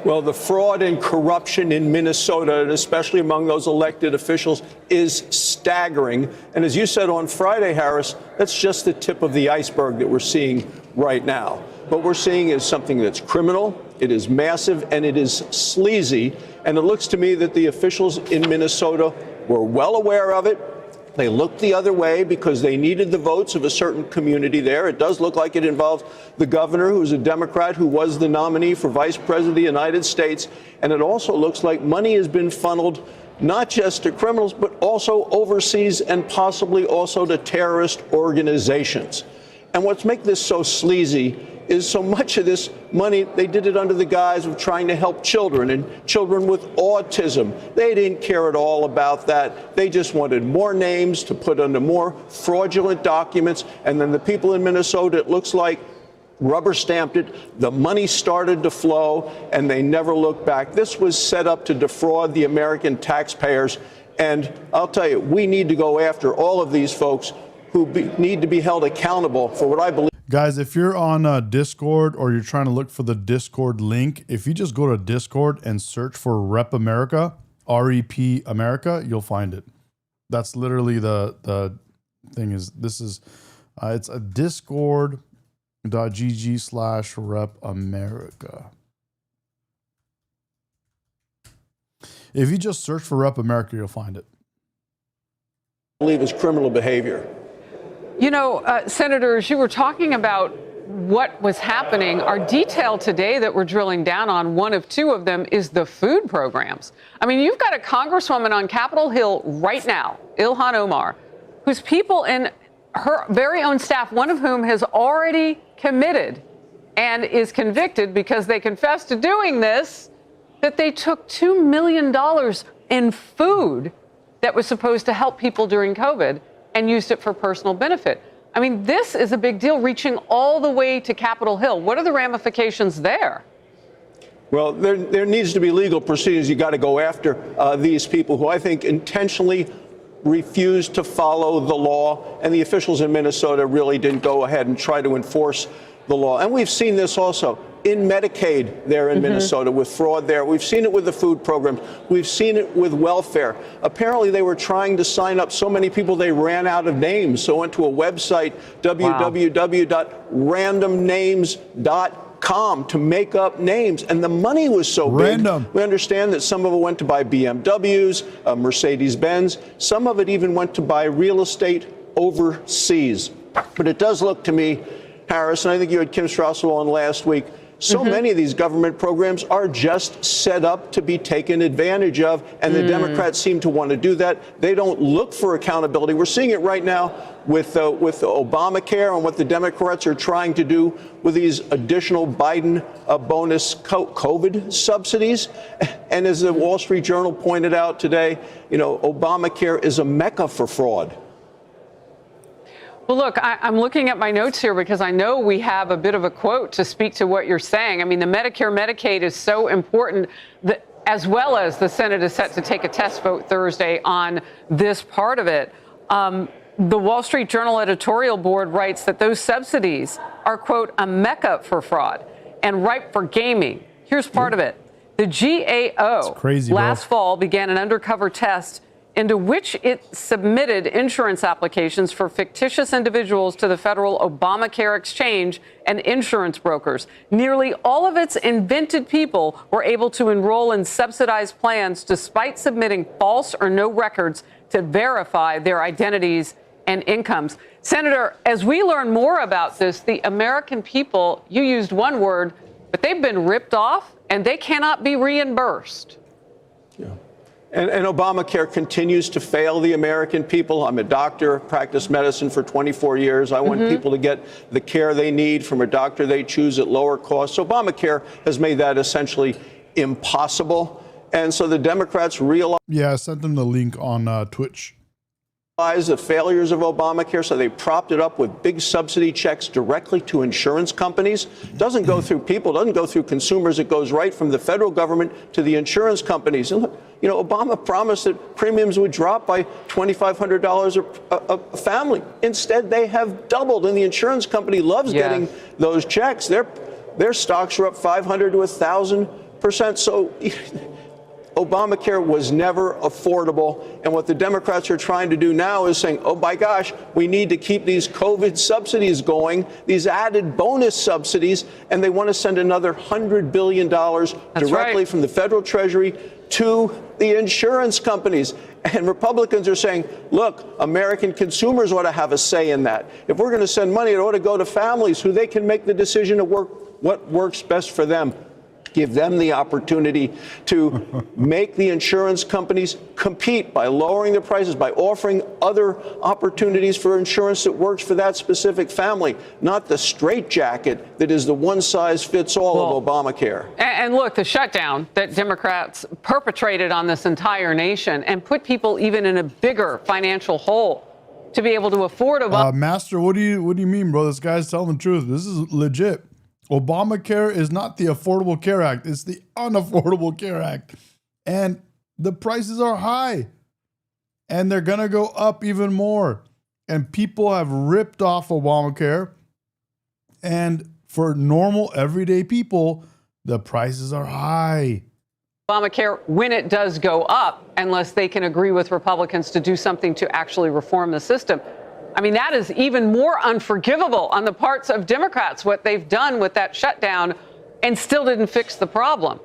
Speaker 17: Well, the fraud and corruption in Minnesota, and especially among those elected officials, is staggering. And as you said on Friday, Harris, that's just the tip of the iceberg that we're seeing right now. What we're seeing is something that's criminal, it is massive, and it is sleazy. And it looks to me that the officials in Minnesota were well aware of it. They looked the other way because they needed the votes of a certain community there. It does look like it involves the governor, who's a Democrat, who was the nominee for vice president of the United States. And it also looks like money has been funneled not just to criminals, but also overseas and possibly also to terrorist organizations. And what's making this so sleazy is so much of this money, they did it under the guise of trying to help children and children with autism. They didn't care at all about that. They just wanted more names to put under more fraudulent documents. And then the people in Minnesota, it looks like, rubber stamped it. The money started to flow and they never looked back. This was set up to defraud the American taxpayers. And I'll tell you, we need to go after all of these folks who need to be held accountable for what I believe.
Speaker 2: Guys, if you're on Discord or you're trying to look for the Discord link, if you just go to Discord and search for Rep America, R-E-P America, you'll find it. That's literally the thing is, this is, it's a discord.gg/Rep America. If you just search for Rep America, you'll find it.
Speaker 17: I believe is criminal behavior.
Speaker 16: You know, Senators, you were talking about what was happening. Our detail today that we're drilling down on, one of two of them, is the food programs. I mean, you've got a congresswoman on Capitol Hill right now, Ilhan Omar, whose people in her very own staff, one of whom has already committed and is convicted because they confessed to doing this, that they took $2 million in food that was supposed to help people during COVID and used it for personal benefit. I mean, this is a big deal, reaching all the way to Capitol Hill. What are the ramifications there?
Speaker 17: Well, there needs to be legal proceedings. You got to go after these people who I think intentionally refused to follow the law, and the officials in Minnesota really didn't go ahead and try to enforce the law. And we've seen this also in Medicaid there in Minnesota with fraud there. We've seen it with the food programs. We've seen it with welfare. Apparently, they were trying to sign up so many people they ran out of names. So went to a website, www.randomnames.com, to make up names. And the money was so
Speaker 2: random.
Speaker 17: Big. We understand that some of it went to buy BMWs, Mercedes-Benz. Some of it even went to buy real estate overseas. But it does look to me, Harris, and I think you had Kim Strassel on last week, So many of these government programs are just set up to be taken advantage of, and the Democrats seem to want to do that. They don't look for accountability. We're seeing it right now with Obamacare and what the Democrats are trying to do with these additional Biden bonus COVID subsidies. And as the Wall Street Journal pointed out today, Obamacare is a mecca for fraud.
Speaker 16: Well, look, I'm looking at my notes here because I know we have a bit of a quote to speak to what you're saying. I mean, the Medicare, Medicaid is so important, that, as well as the Senate is set to take a test vote Thursday on this part of it. The Wall Street Journal editorial board writes that those subsidies are, quote, a mecca for fraud and ripe for gaming. Here's part of it. The GAO last fall began an undercover test into which it submitted insurance applications for fictitious individuals to the federal Obamacare exchange and insurance brokers. Nearly all of its invented people were able to enroll in subsidized plans despite submitting false or no records to verify their identities and incomes. Senator, as we learn more about this, the American people, you used one word, but they've been ripped off and they cannot be reimbursed.
Speaker 17: Yeah. And Obamacare continues to fail the American people. I'm a doctor, practiced medicine for 24 years. I want people to get the care they need from a doctor they choose at lower costs. Obamacare has made that essentially impossible. And so the Democrats realize.
Speaker 2: Yeah, I sent them the link on Twitch.
Speaker 17: The failures of Obamacare, so they propped it up with big subsidy checks directly to insurance companies. Doesn't go through people, doesn't go through consumers. It goes right from the federal government to the insurance companies. And look, Obama promised that premiums would drop by $2,500 a family. Instead, they have doubled, and the insurance company loves getting those checks. Their stocks are up 500 to 1,000%. So Obamacare was never affordable. And what the Democrats are trying to do now is saying, oh, my gosh, we need to keep these COVID subsidies going, these added bonus subsidies, and they want to send another $100 billion directly from the federal treasury to the insurance companies. And Republicans are saying, look, American consumers ought to have a say in that. If we're going to send money, it ought to go to families who they can make the decision of what works best for them. Give them the opportunity to make the insurance companies compete by lowering the prices, by offering other opportunities for insurance that works for that specific family, not the straitjacket that is the one-size-fits-all of Obamacare.
Speaker 16: And look, the shutdown that Democrats perpetrated on this entire nation and put people even in a bigger financial hole to be able to afford
Speaker 2: Master, what do you mean, bro? This guy's telling the truth. This is legit. Obamacare is not the Affordable Care Act. It's the Unaffordable Care Act. And the prices are high. And they're going to go up even more. And people have ripped off Obamacare. And for normal, everyday people, the prices are high.
Speaker 16: Obamacare when it does go up, unless they can agree with Republicans to do something to actually reform the system. I mean, that is even more unforgivable on the parts of Democrats, what they've done with that shutdown and still didn't fix the problem.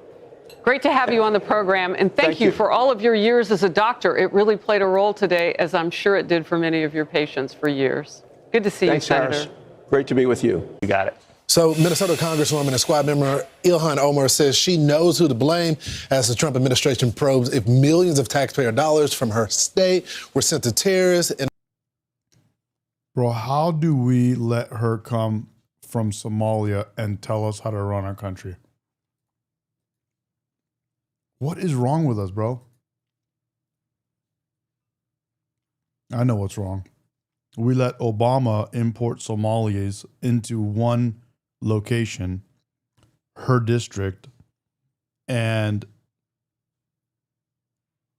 Speaker 16: Great to have you on the program, and thank you for all of your years as a doctor. It really played a role today, as I'm sure it did for many of your patients for years. Good to see you, Senator.
Speaker 17: Harris. Great to be with you.
Speaker 10: You got it.
Speaker 18: So Minnesota Congresswoman and squad member Ilhan Omar says she knows who to blame as the Trump administration probes if millions of taxpayer dollars from her state were sent to terrorists. And
Speaker 2: bro, how do we let her come from Somalia and tell us how to run our country? What is wrong with us, bro? I know what's wrong. We let Obama import Somalis into one location, her district, and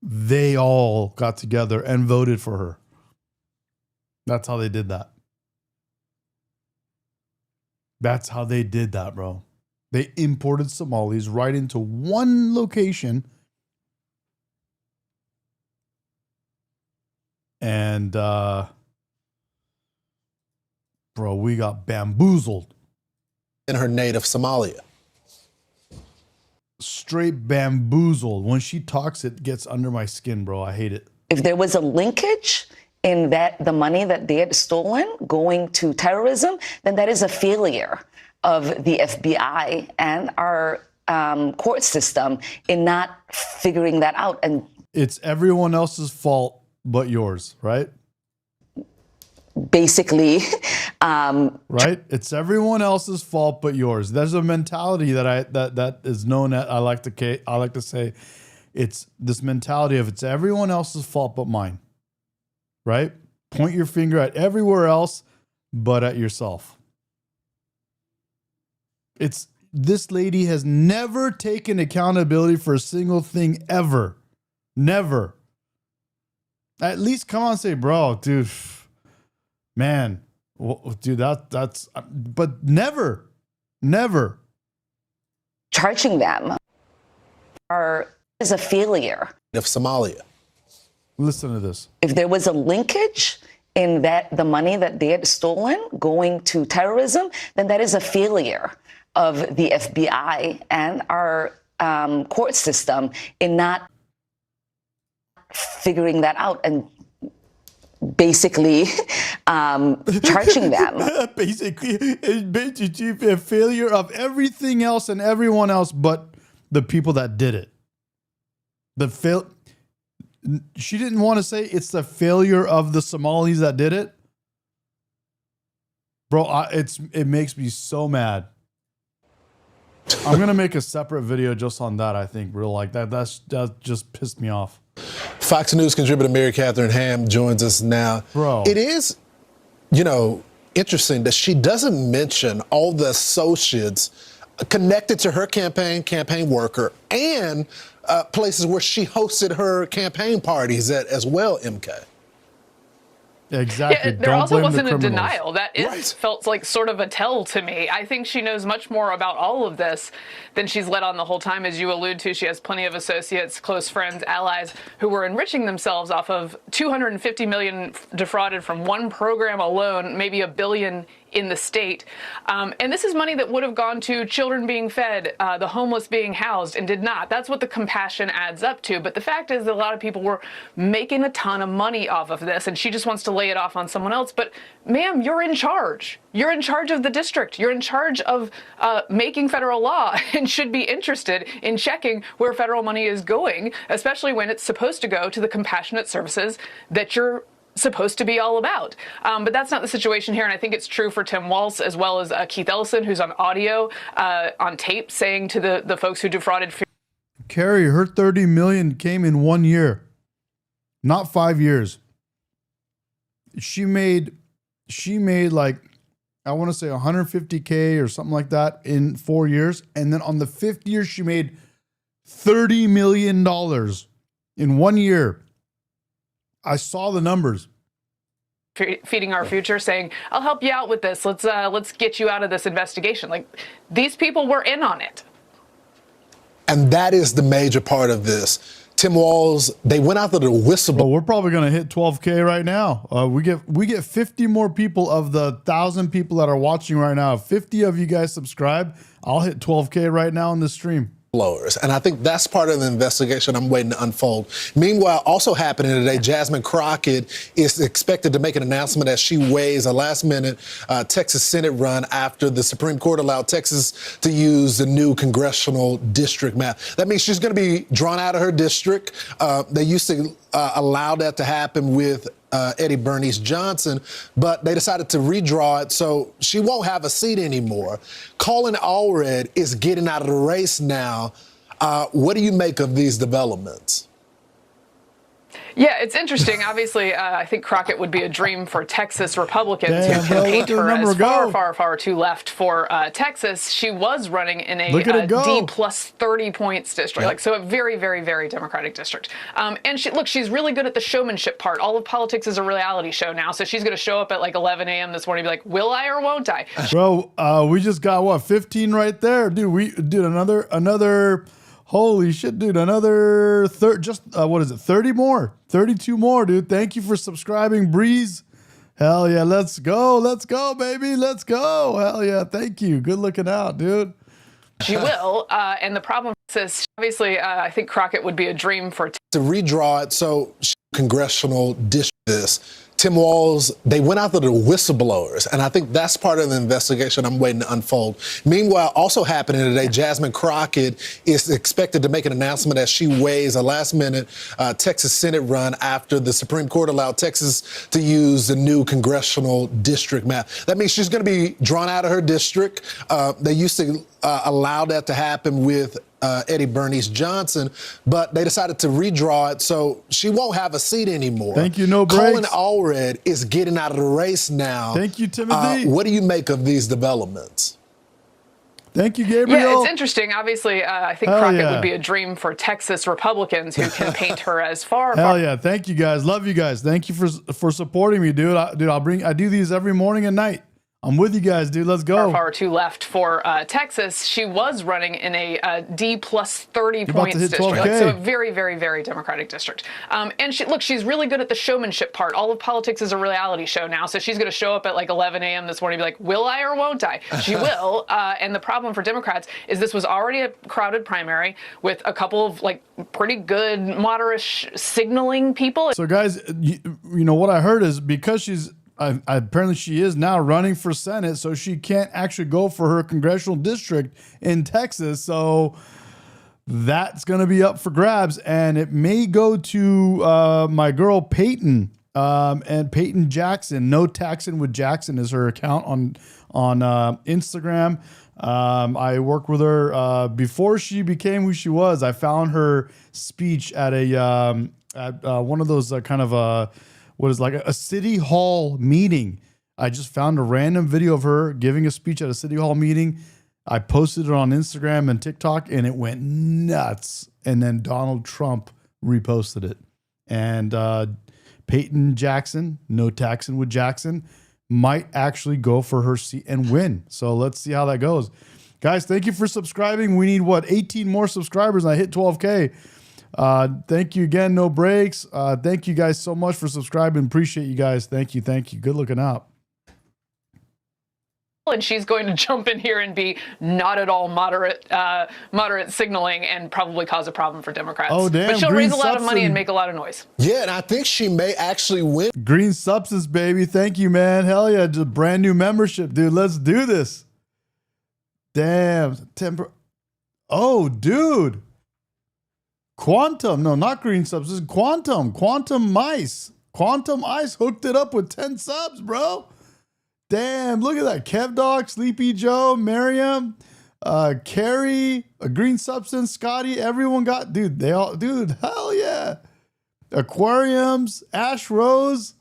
Speaker 2: they all got together and voted for her. That's how they did that. That's how they did that, bro. They imported Somalis right into one location. And, bro, we got bamboozled.
Speaker 18: In her native Somalia.
Speaker 2: Straight bamboozled. When she talks, it gets under my skin, bro. I hate it.
Speaker 19: If there was a linkage in that the money that they had stolen going to terrorism, then that is a failure of the FBI and our court system in not figuring that out. And
Speaker 2: it's everyone else's fault but yours, right?
Speaker 19: Basically,
Speaker 2: right? It's everyone else's fault but yours. There's a mentality that is known as, I like to say, it's this mentality of it's everyone else's fault but mine. Right? Point your finger at everywhere else but at yourself. This lady has never taken accountability for a single thing ever. Never. At least come on and say, bro, dude, man, dude, that's, but never.
Speaker 19: Charging them is a failure.
Speaker 18: Of Somalia.
Speaker 2: Listen to this.
Speaker 19: If there was a linkage in that the money that they had stolen going to terrorism, then that is a failure of the FBI and our court system in not figuring that out and basically charging them.
Speaker 2: Basically a failure of everything else and everyone else but the people that did it. She didn't want to say it's the failure of the Somalis that did it. Bro, it makes me so mad. I'm going to make a separate video just on that, I think, real like that. That just pissed me off.
Speaker 18: Fox News contributor Mary Catherine Ham joins us now.
Speaker 2: Bro.
Speaker 18: It is, interesting that she doesn't mention all the associates connected to her campaign worker, and places where she hosted her campaign parties at as well, MK.
Speaker 2: Exactly.
Speaker 16: Yeah, there also wasn't a denial. That felt like sort of a tell to me. I think she knows much more about all of this than she's let on the whole time. As you allude to, she has plenty of associates, close friends, allies who were enriching themselves off of $250 million defrauded from one program alone, maybe $1 billion in the state. And this is money that would have gone to children being fed, the homeless being housed, and did not. That's what the compassion adds up to. But the fact is that a lot of people were making a ton of money off of this, and she just wants to lay it off on someone else. But ma'am, you're in charge. You're in charge of the district. You're in charge of making federal law and should be interested in checking where federal money is going, especially when it's supposed to go to the compassionate services that you're supposed to be all about. But that's not the situation here, and I think it's true for Tim Walz as well as Keith Ellison, who's on audio, on tape, saying to the folks who defrauded.
Speaker 2: Carrie, her $30 million came in 1 year, not 5 years. She made like, I want to say $150K or something like that in 4 years, and then on the 5th year she made $30 million in 1 year. I saw the numbers.
Speaker 16: Feeding Our Future, saying, I'll help you out with this. Let's get you out of this investigation. Like, these people were in on it.
Speaker 18: And that is the major part of this. Tim Walz, they went out to the whistleblower.
Speaker 2: Well, we're probably going to hit 12K right now. We get 50 more people of the 1,000 people that are watching right now. If 50 of you guys subscribe, I'll hit 12K right now in the stream.
Speaker 18: And I think that's part of the investigation I'm waiting to unfold. Meanwhile, also happening today, Jasmine Crockett is expected to make an announcement as she weighs a last-minute Texas Senate run after the Supreme Court allowed Texas to use the new congressional district map. That means she's going to be drawn out of her district. They used to allow that to happen with Eddie Bernice Johnson, but they decided to redraw it, so she won't have a seat anymore. Colin Allred is getting out of the race now. What do you make of these developments?
Speaker 16: Yeah, it's interesting. Obviously, I think Crockett would be a dream for Texas Republicans who can paint her as far too left for Texas. She was running in a D plus 30 points district, like so a very, very, very Democratic district. And she's really good at the showmanship part. All of politics is a reality show now, so she's going to show up at like 11 a.m. this morning and be like, will I or won't I?
Speaker 2: Bro, we just got, what, 15 right there? Dude, another... Holy shit, dude. Another 30 more? 32 more, dude. Thank you for subscribing, Breeze. Hell yeah, let's go. Let's go, baby. Let's go. Hell yeah, thank you. Good looking out, dude.
Speaker 16: She will. And the problem is, obviously, I think Crockett would be a dream for...
Speaker 18: To redraw it, so congressional district this. Tim Walz, they went after the whistleblowers, and I think that's part of the investigation I'm waiting to unfold. Meanwhile, also happening today, Jasmine Crockett is expected to make an announcement as she weighs a last-minute Texas Senate run after the Supreme Court allowed Texas to use the new congressional district map. That means she's going to be drawn out of her district. They used to allow that to happen with Eddie Bernice Johnson, but they decided to redraw it, so she won't have a seat anymore.
Speaker 2: Thank you, no breaks.
Speaker 18: Colin Allred is getting out of the race now.
Speaker 2: Thank you, Timothy.
Speaker 18: What do you make of these developments?
Speaker 2: Thank you, Gabriel.
Speaker 16: Yeah, it's interesting. Obviously, I think Crockett would be a dream for Texas Republicans who can paint her as far.
Speaker 2: Hell yeah. Thank you, guys. Love you guys. Thank you for supporting me, dude. I do these every morning and night. I'm with you guys, dude. Let's go.
Speaker 16: Far too left for Texas. She was running in a D plus 30 points district, so a very, very, very Democratic district. And she's really good at the showmanship part. All of politics is a reality show now, so she's going to show up at like 11 a.m. this morning and be like, will I or won't I? She will. And the problem for Democrats is this was already a crowded primary with a couple of like pretty good moderate signaling people.
Speaker 2: So guys, you know what I heard is because she's apparently she is now running for Senate, so she can't actually go for her congressional district in Texas. So that's going to be up for grabs, and it may go to my girl Peyton and Peyton Jackson. No Taxing with Jackson is her account on Instagram. I worked with her before she became who she was. I found her speech at one of those kind of what is like a city hall meeting. I just found a random video of her giving a speech at a city hall meeting. I posted it on Instagram and TikTok, and it went nuts. And then Donald Trump reposted it. And Peyton Jackson, no taxing with Jackson, might actually go for her seat and win. So let's see how that goes. Guys, thank you for subscribing. We need, 18 more subscribers, and I hit 12K. Thank you again, no breaks. Thank you guys so much for subscribing. Appreciate you guys. Thank you. Good looking out.
Speaker 16: And she's going to jump in here and be not at all moderate signaling and probably cause a problem for Democrats.
Speaker 2: Oh, damn.
Speaker 16: But she'll
Speaker 2: Green
Speaker 16: raise a lot of money
Speaker 2: substance.
Speaker 16: and make a lot of noise.
Speaker 18: Yeah, and I think she may actually win.
Speaker 2: Green substance, baby. Thank you, man. Hell yeah. Just brand new membership, dude. Let's do this. Damn. Oh, dude. Quantum. No, not green substance. Quantum. Quantum Ice. Quantum Ice hooked it up with 10 subs, bro. Damn, look at that. Kev Dog, Sleepy Joe, Miriam, Carrie, a Green Substance, Scotty, everyone got, dude, hell yeah. Aquariums, Ash Rose,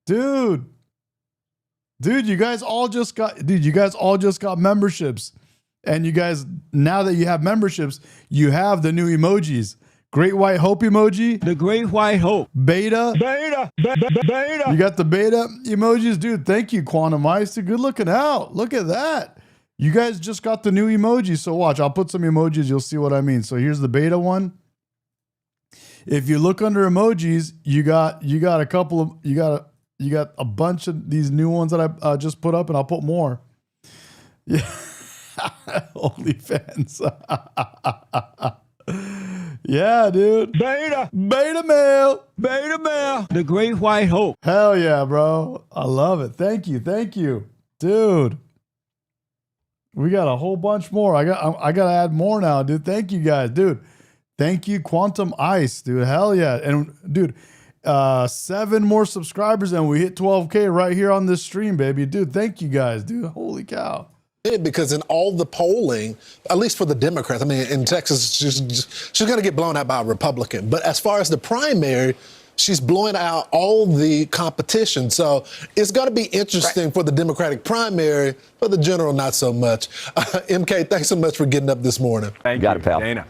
Speaker 2: dude, you guys all just got memberships. And you guys, now that you have memberships, you have the new emojis. Great White Hope emoji.
Speaker 7: The Great White Hope.
Speaker 2: Beta.
Speaker 7: Beta.
Speaker 2: You got the beta emojis, dude. Thank you, Quantum Ice. Good looking out. Look at that. You guys just got the new emojis. So watch, I'll put some emojis. You'll see what I mean. So here's the beta one. If you look under emojis, you got a couple of, you got a bunch of these new ones that I just put up, and I'll put more. Yeah. OnlyFans. Yeah, dude.
Speaker 7: Beta
Speaker 2: male.
Speaker 7: The Great White Hope.
Speaker 2: Hell yeah, bro. I love it. Thank you, dude. We got a whole bunch more. I got to add more now, dude. Thank you guys, dude. Thank you, Quantum Ice, dude. Hell yeah, and dude, 7 more subscribers, and we hit 12K right here on this stream, baby, dude. Thank you guys, dude. Holy cow.
Speaker 18: Because in all the polling, at least for the Democrats, I mean, in Texas, she's going to get blown out by a Republican. But as far as the primary, she's blowing out all the competition. So it's going to be interesting for the Democratic primary, for the general, not so much. MK, thanks so much for getting up this morning.
Speaker 10: Thank you, pal.
Speaker 20: Dana.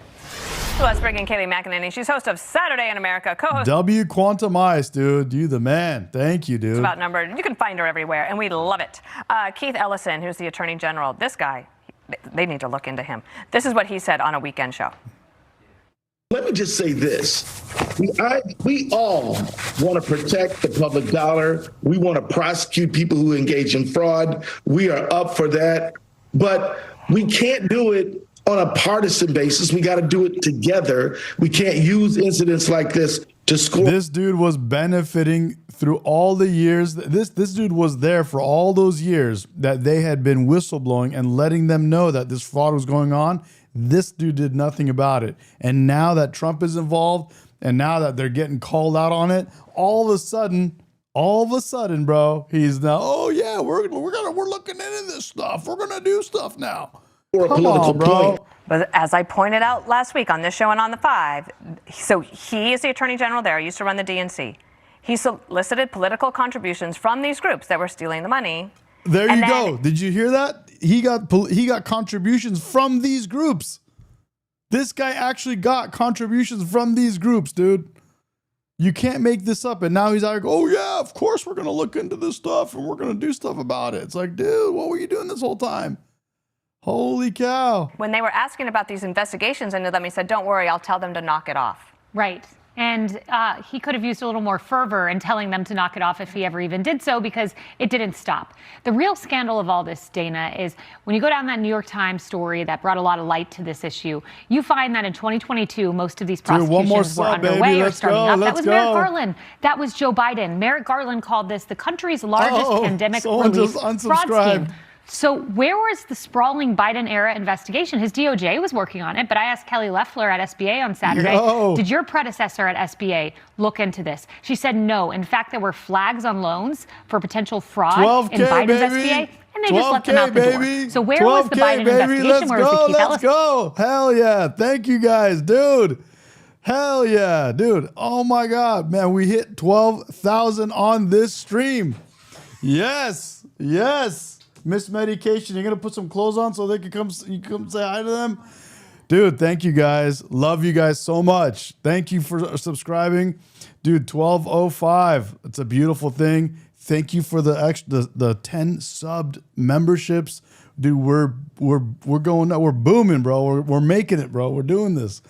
Speaker 20: Let's bring in Kayleigh McEnany. She's host of Saturday in America, co-host.
Speaker 2: W Quantum Ice, dude. You the man. Thank you, dude.
Speaker 20: It's about numbered. You can find her everywhere, and we love it. Keith Ellison, who's the Attorney General. This guy, they need to look into him. This is what he said on a weekend show.
Speaker 21: Let me just say this. We all want to protect the public dollar. We want to prosecute people who engage in fraud. We are up for that. But we can't do it on a partisan basis. We got to do it together. We can't use incidents like this to score.
Speaker 2: This dude was benefiting through all the years. This dude was there for all those years that they had been whistleblowing and letting them know that this fraud was going on. This dude did nothing about it. And now that Trump is involved and now that they're getting called out on it, all of a sudden, bro, he's now, oh yeah, we're looking into this stuff. We're gonna do stuff now.
Speaker 21: For a
Speaker 2: Come
Speaker 21: political
Speaker 2: on, bro.
Speaker 21: point.
Speaker 20: But as I pointed out last week on this show and on the 5, so he is the attorney general there, used to run the DNC. He solicited political contributions from these groups that were stealing the money.
Speaker 2: There you go. Did you hear that? He got contributions from these groups. This guy actually got contributions from these groups, dude. You can't make this up. And now he's like, oh yeah, of course we're gonna look into this stuff and we're gonna do stuff about it. It's like, dude, what were you doing this whole time? Holy cow.
Speaker 20: When they were asking about these investigations into them, he said, don't worry, I'll tell them to knock it off.
Speaker 3: Right. And he could have used a little more fervor in telling them to knock it off if he ever even did so, because it didn't stop. The real scandal of all this, Dana, is when you go down that New York Times story that brought a lot of light to this issue, you find that in 2022, most of these prosecutions were underway or starting up. That was Merrick Garland. That was Joe Biden. Merrick Garland called this the country's largest pandemic relief fraud scheme. So where was the sprawling Biden-era investigation? His DOJ was working on it, but I asked Kelly Loeffler at SBA on Saturday, did your predecessor at SBA look into this? She said no. In fact, there were flags on loans for potential fraud in Biden's SBA, and they just let them out the door. So where was the Biden investigation? Where was the Keith Ellis?
Speaker 2: Let's go. Hell yeah. Thank you guys, dude. Hell yeah, dude. Oh my God, man, we hit 12,000 on this stream. Yes, yes. Miss Medication, you're gonna put some clothes on so they can come say hi to them? Dude, thank you guys. Love you guys so much. Thank you for subscribing. Dude, 1205. It's a beautiful thing. Thank you for the 10 subbed memberships. Dude, we're going, we're booming, bro. We're making it, bro. We're doing this.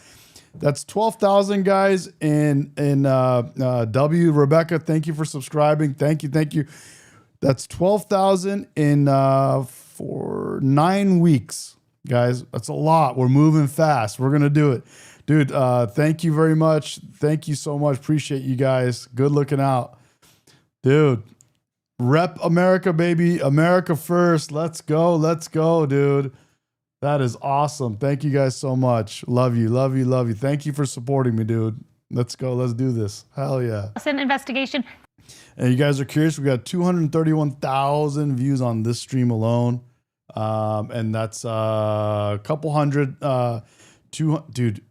Speaker 2: That's 12,000 guys in W. Rebecca, thank you for subscribing. Thank you. That's 12,000 in for 9 weeks, guys. That's a lot. We're moving fast. We're gonna do it, dude. Thank you very much. Thank you so much. Appreciate you guys. Good looking out, dude. Rep America, baby. America first. Let's go, dude. That is awesome. Thank you guys so much. Love you. Thank you for supporting me, dude. Let's go. Let's do this. Hell yeah.
Speaker 3: An investigation.
Speaker 2: And you guys are curious, we got 231,000 views on this stream alone. And that's a couple hundred, dude,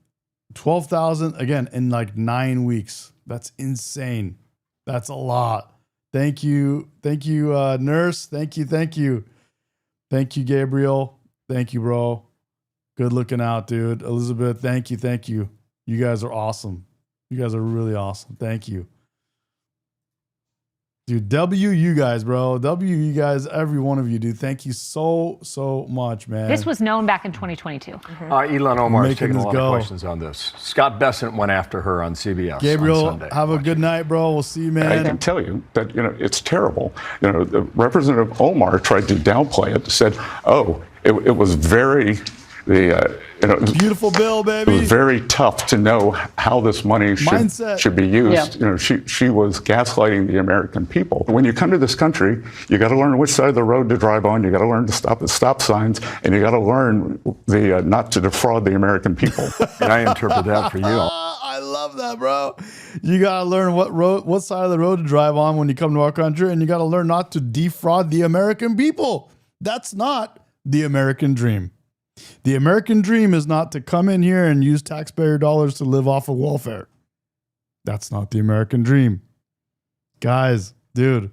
Speaker 2: 12,000 again in like 9 weeks. That's insane. That's a lot. Thank you, nurse. Thank you. Thank you, Gabriel. Thank you, bro. Good looking out, dude. Elizabeth, thank you. You guys are awesome. You guys are really awesome. Thank you. Dude, W you guys, bro. W you guys, every one of you, dude. Thank you so much, man.
Speaker 3: This was known back in 2022.
Speaker 22: Ilhan Omar is taking a lot of questions on this. Scott Bessent went after her on CBS
Speaker 2: Gabriel,
Speaker 22: on Sunday.
Speaker 2: have a good night, bro. We'll see you, man.
Speaker 23: I can tell you that, it's terrible. The Representative Omar tried to downplay it, said, oh, it was very...
Speaker 2: beautiful bill, baby.
Speaker 23: It was very tough to know how this money should be used.
Speaker 2: Yeah.
Speaker 23: She was gaslighting the American people. When you come to this country, you got to learn which side of the road to drive on. You got to learn to stop at stop signs, and you got to learn the not to defraud the American people.
Speaker 22: And I interpret that for you.
Speaker 2: I love that, bro. You got to learn what side of the road to drive on when you come to our country, and you got to learn not to defraud the American people. That's not the American dream. The American dream is not to come in here and use taxpayer dollars to live off of welfare. That's not the American dream. Guys, dude.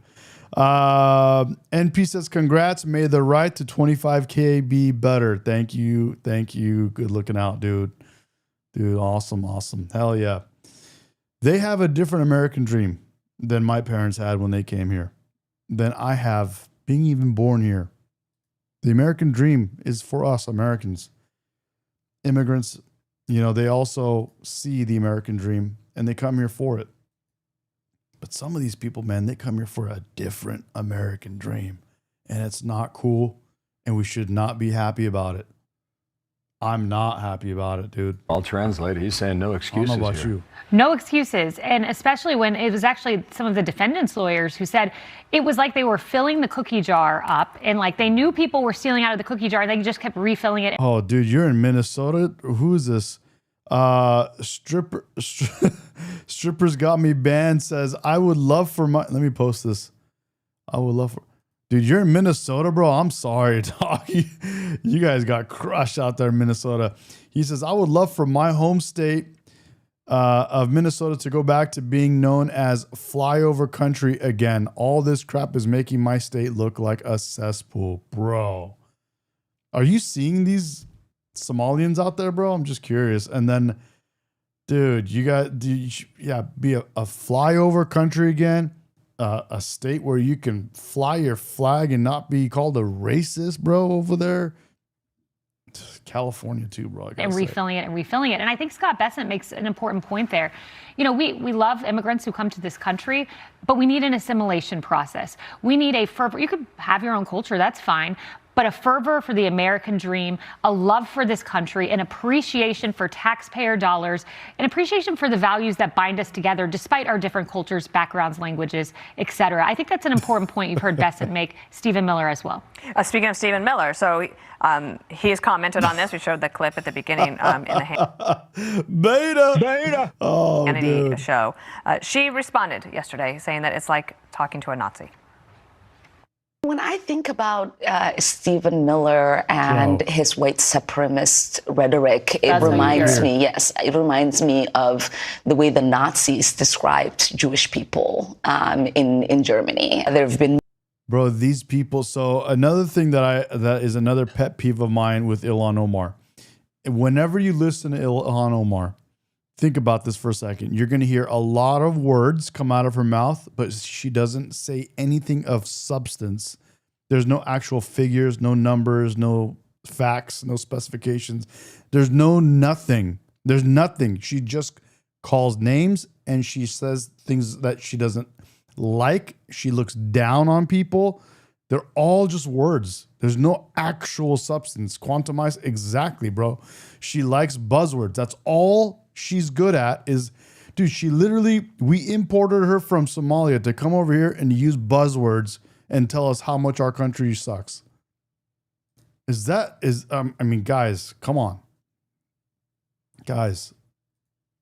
Speaker 2: NP says, congrats. May the right to 25K be better. Thank you. Good looking out, dude. Dude, awesome. Hell yeah. They have a different American dream than my parents had when they came here, than I have being even born here. The American dream is for us Americans. Immigrants, they also see the American dream and they come here for it. But some of these people, man, they come here for a different American dream. And it's not cool. And we should not be happy about it. I'm not happy about it, dude.
Speaker 22: I'll translate. He's saying no excuses.
Speaker 2: I don't know about
Speaker 22: here.
Speaker 2: you.
Speaker 3: No excuses. And especially when it was actually some of the defendants' lawyers who said it was like they were filling the cookie jar up and like they knew people were stealing out of the cookie jar and they just kept refilling it.
Speaker 2: Oh, dude, you're in Minnesota? Who is this? Strippers Got Me Banned says, I would love for my... Let me post this. I would love for... Dude, you're in Minnesota, bro? I'm sorry, dog. You guys got crushed out there in Minnesota. He says, I would love for my home state of Minnesota to go back to being known as flyover country again. All this crap is making my state look like a cesspool. Bro, are you seeing these Somalians out there, bro? I'm just curious. And then, dude, be a flyover country again. A state where you can fly your flag and not be called a racist, bro, over there. California too, bro.
Speaker 3: And refilling it. And I think Scott Bessent makes an important point there. You know, we love immigrants who come to this country, but we need an assimilation process. We need a fervor. You could have your own culture, that's fine. But a fervor for the American dream, a love for this country, an appreciation for taxpayer dollars, an appreciation for the values that bind us together despite our different cultures, backgrounds, languages, etc. I think that's an important point you've heard Bessent make, Stephen Miller as well.
Speaker 20: Speaking of Stephen Miller, so he has commented on this. We showed the clip at the beginning in the
Speaker 2: Beta. Oh,
Speaker 20: Hannity
Speaker 2: dude.
Speaker 20: show. She responded yesterday saying that it's like talking to a Nazi.
Speaker 19: When I think about Stephen Miller and his white supremacist rhetoric, it reminds me of the way the Nazis described Jewish people in Germany. There have been
Speaker 2: Bro, these people. So another thing that is another pet peeve of mine with Ilhan Omar. Whenever you listen to Ilhan Omar, think about this for a second. You're going to hear a lot of words come out of her mouth, but she doesn't say anything of substance. There's no actual figures, no numbers, no facts, no specifications. There's nothing. There's nothing. She just calls names and she says things that she doesn't like. She looks down on people. They're all just words. There's no actual substance. Quantumized, exactly, bro. She likes buzzwords. That's all she's good at is, dude, we imported her from Somalia to come over here and use buzzwords and tell us how much our country sucks. I mean, guys, come on. Guys.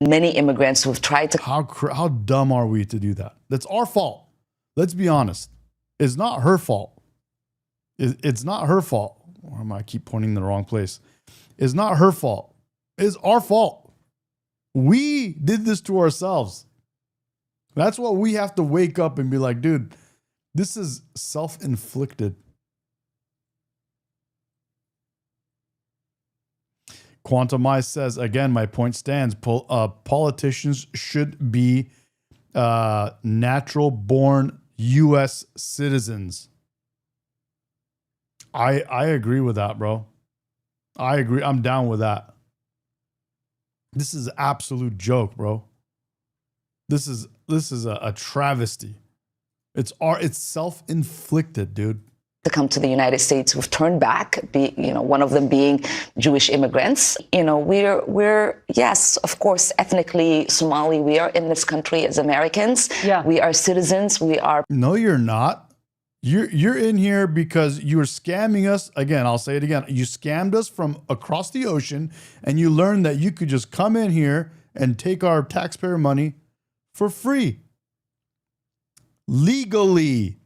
Speaker 19: Many immigrants who have tried to...
Speaker 2: How dumb are we to do that? That's our fault. Let's be honest. It's not her fault. It's not her fault. Or am I keep pointing in the wrong place? It's not her fault. It's our fault. We did this to ourselves. That's what we have to wake up and be like, dude, this is self-inflicted. Quantumized says, again, my point stands. Politicians should be natural-born U.S. citizens. I agree with that, bro. I agree. I'm down with that. This is an absolute joke, bro. This is a travesty. It's self-inflicted, dude.
Speaker 19: To come to the United States who've turned back, one of them being Jewish immigrants. We're yes, of course, ethnically Somali. We are in this country as Americans. Yeah. We are citizens. We are.
Speaker 2: No, you're not. You're in here because you were scamming us. Again, I'll say it again. You scammed us from across the ocean, and you learned that you could just come in here and take our taxpayer money for free. Legally,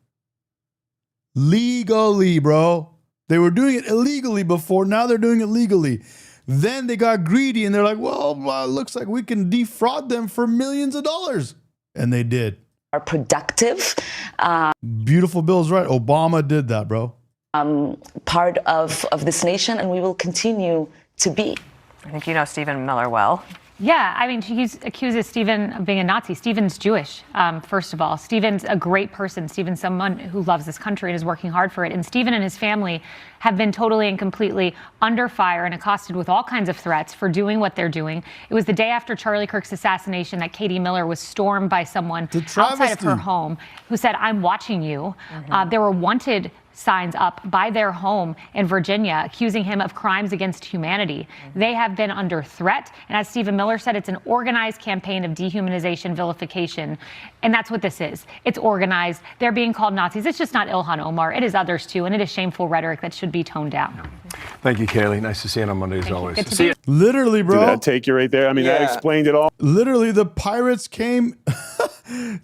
Speaker 2: bro. They were doing it illegally before. Now they're doing it legally. Then they got greedy and they're like, well, looks like we can defraud them for millions of dollars. And they did.
Speaker 19: Are productive.
Speaker 2: Beautiful Bill's right. Obama did that, bro.
Speaker 19: Part of this nation, and we will continue to be.
Speaker 20: I think you know Stephen Miller well.
Speaker 3: Yeah, I mean, he accuses Stephen of being a Nazi. Stephen's Jewish, first of all. Stephen's a great person. Stephen's someone who loves this country and is working hard for it. And Stephen and his family have been totally and completely under fire and accosted with all kinds of threats for doing what they're doing. It was the day after Charlie Kirk's assassination that Katie Miller was stormed by someone outside of her home who said, I'm watching you. There were wanted signs up by their home in Virginia, accusing him of crimes against humanity. They have been under threat. And as Stephen Miller said, it's an organized campaign of dehumanization, vilification. And that's what this is. It's organized. They're being called Nazis. It's just not Ilhan Omar. It is others too. And it is shameful rhetoric that should be toned down.
Speaker 22: Thank you, Kaylee. Nice to see you on Monday as always.
Speaker 3: Good to see you.
Speaker 2: Literally, bro.
Speaker 4: Did that take you right there? I mean, that explained it all.
Speaker 2: Literally, the pirates came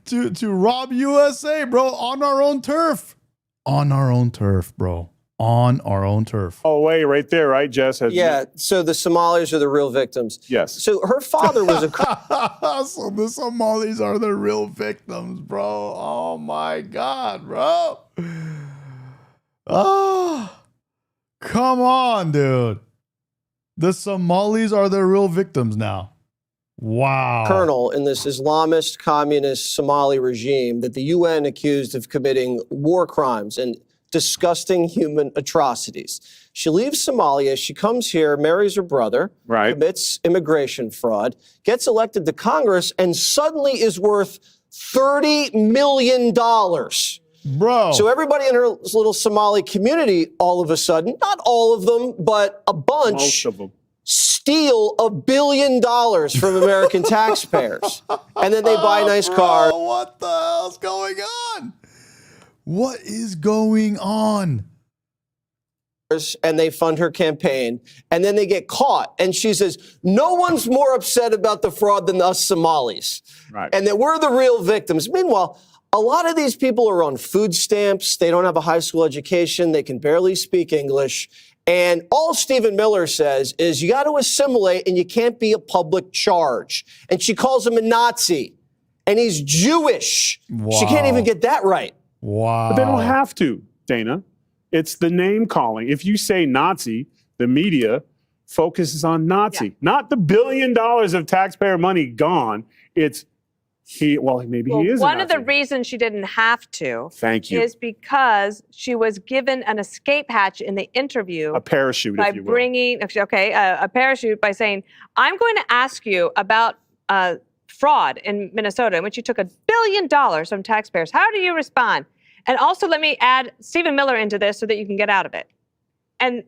Speaker 2: to rob USA, bro, on our own turf. On our own turf, bro. On our own turf.
Speaker 4: Oh, wait, right there, right, Jess?
Speaker 5: Yeah, so the Somalis are the real victims.
Speaker 4: Yes.
Speaker 5: So her father was a...
Speaker 2: So the Somalis are the real victims, bro. Oh, my God, bro. Oh, come on, dude. The Somalis are the real victims now. Wow.
Speaker 5: Colonel in this Islamist communist Somali regime that the UN accused of committing war crimes and disgusting human atrocities. She leaves Somalia, she comes here, marries her brother, commits immigration fraud, gets elected to Congress, and suddenly is worth $30 million.
Speaker 2: Bro.
Speaker 5: So everybody in her little Somali community, all of a sudden, not all of them, but a bunch,
Speaker 4: most of them,
Speaker 5: steal $1 billion from American taxpayers. And then they buy a nice car.
Speaker 2: What the hell's going on? What is going on?
Speaker 5: And they fund her campaign, and then they get caught. And she says, no one's more upset about the fraud than us Somalis.
Speaker 4: Right.
Speaker 5: And that we're the real victims. Meanwhile, a lot of these people are on food stamps. They don't have a high school education. They can barely speak English. And all Stephen Miller says is you got to assimilate and you can't be a public charge. And she calls him a Nazi. And he's Jewish.
Speaker 2: Wow.
Speaker 5: She can't even get that right.
Speaker 2: Wow.
Speaker 4: But they don't have to, Dana. It's the name calling. If you say Nazi, the media focuses on Nazi, not the $1 billion of taxpayer money gone. It's he is
Speaker 9: one of the reasons she didn't have to
Speaker 4: Thank you.
Speaker 9: is because she was given an escape hatch in the interview.
Speaker 4: A parachute,
Speaker 9: by
Speaker 4: if you will.
Speaker 9: bringing a parachute by saying, I'm going to ask you about fraud in Minnesota in which you took $1 billion from taxpayers. How do you respond? And also let me add Stephen Miller into this so that you can get out of it. And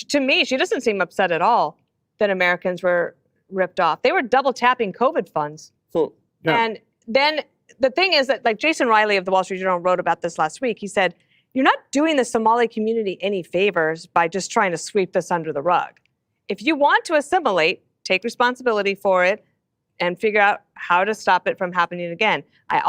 Speaker 9: to me, she doesn't seem upset at all that Americans were ripped off. They were double tapping COVID funds.
Speaker 4: Yeah.
Speaker 9: And then the thing is that, like Jason Riley of the Wall Street Journal wrote about this last week. He said, you're not doing the Somali community any favors by just trying to sweep this under the rug. If you want to assimilate, take responsibility for it and figure out how to stop it from happening again. I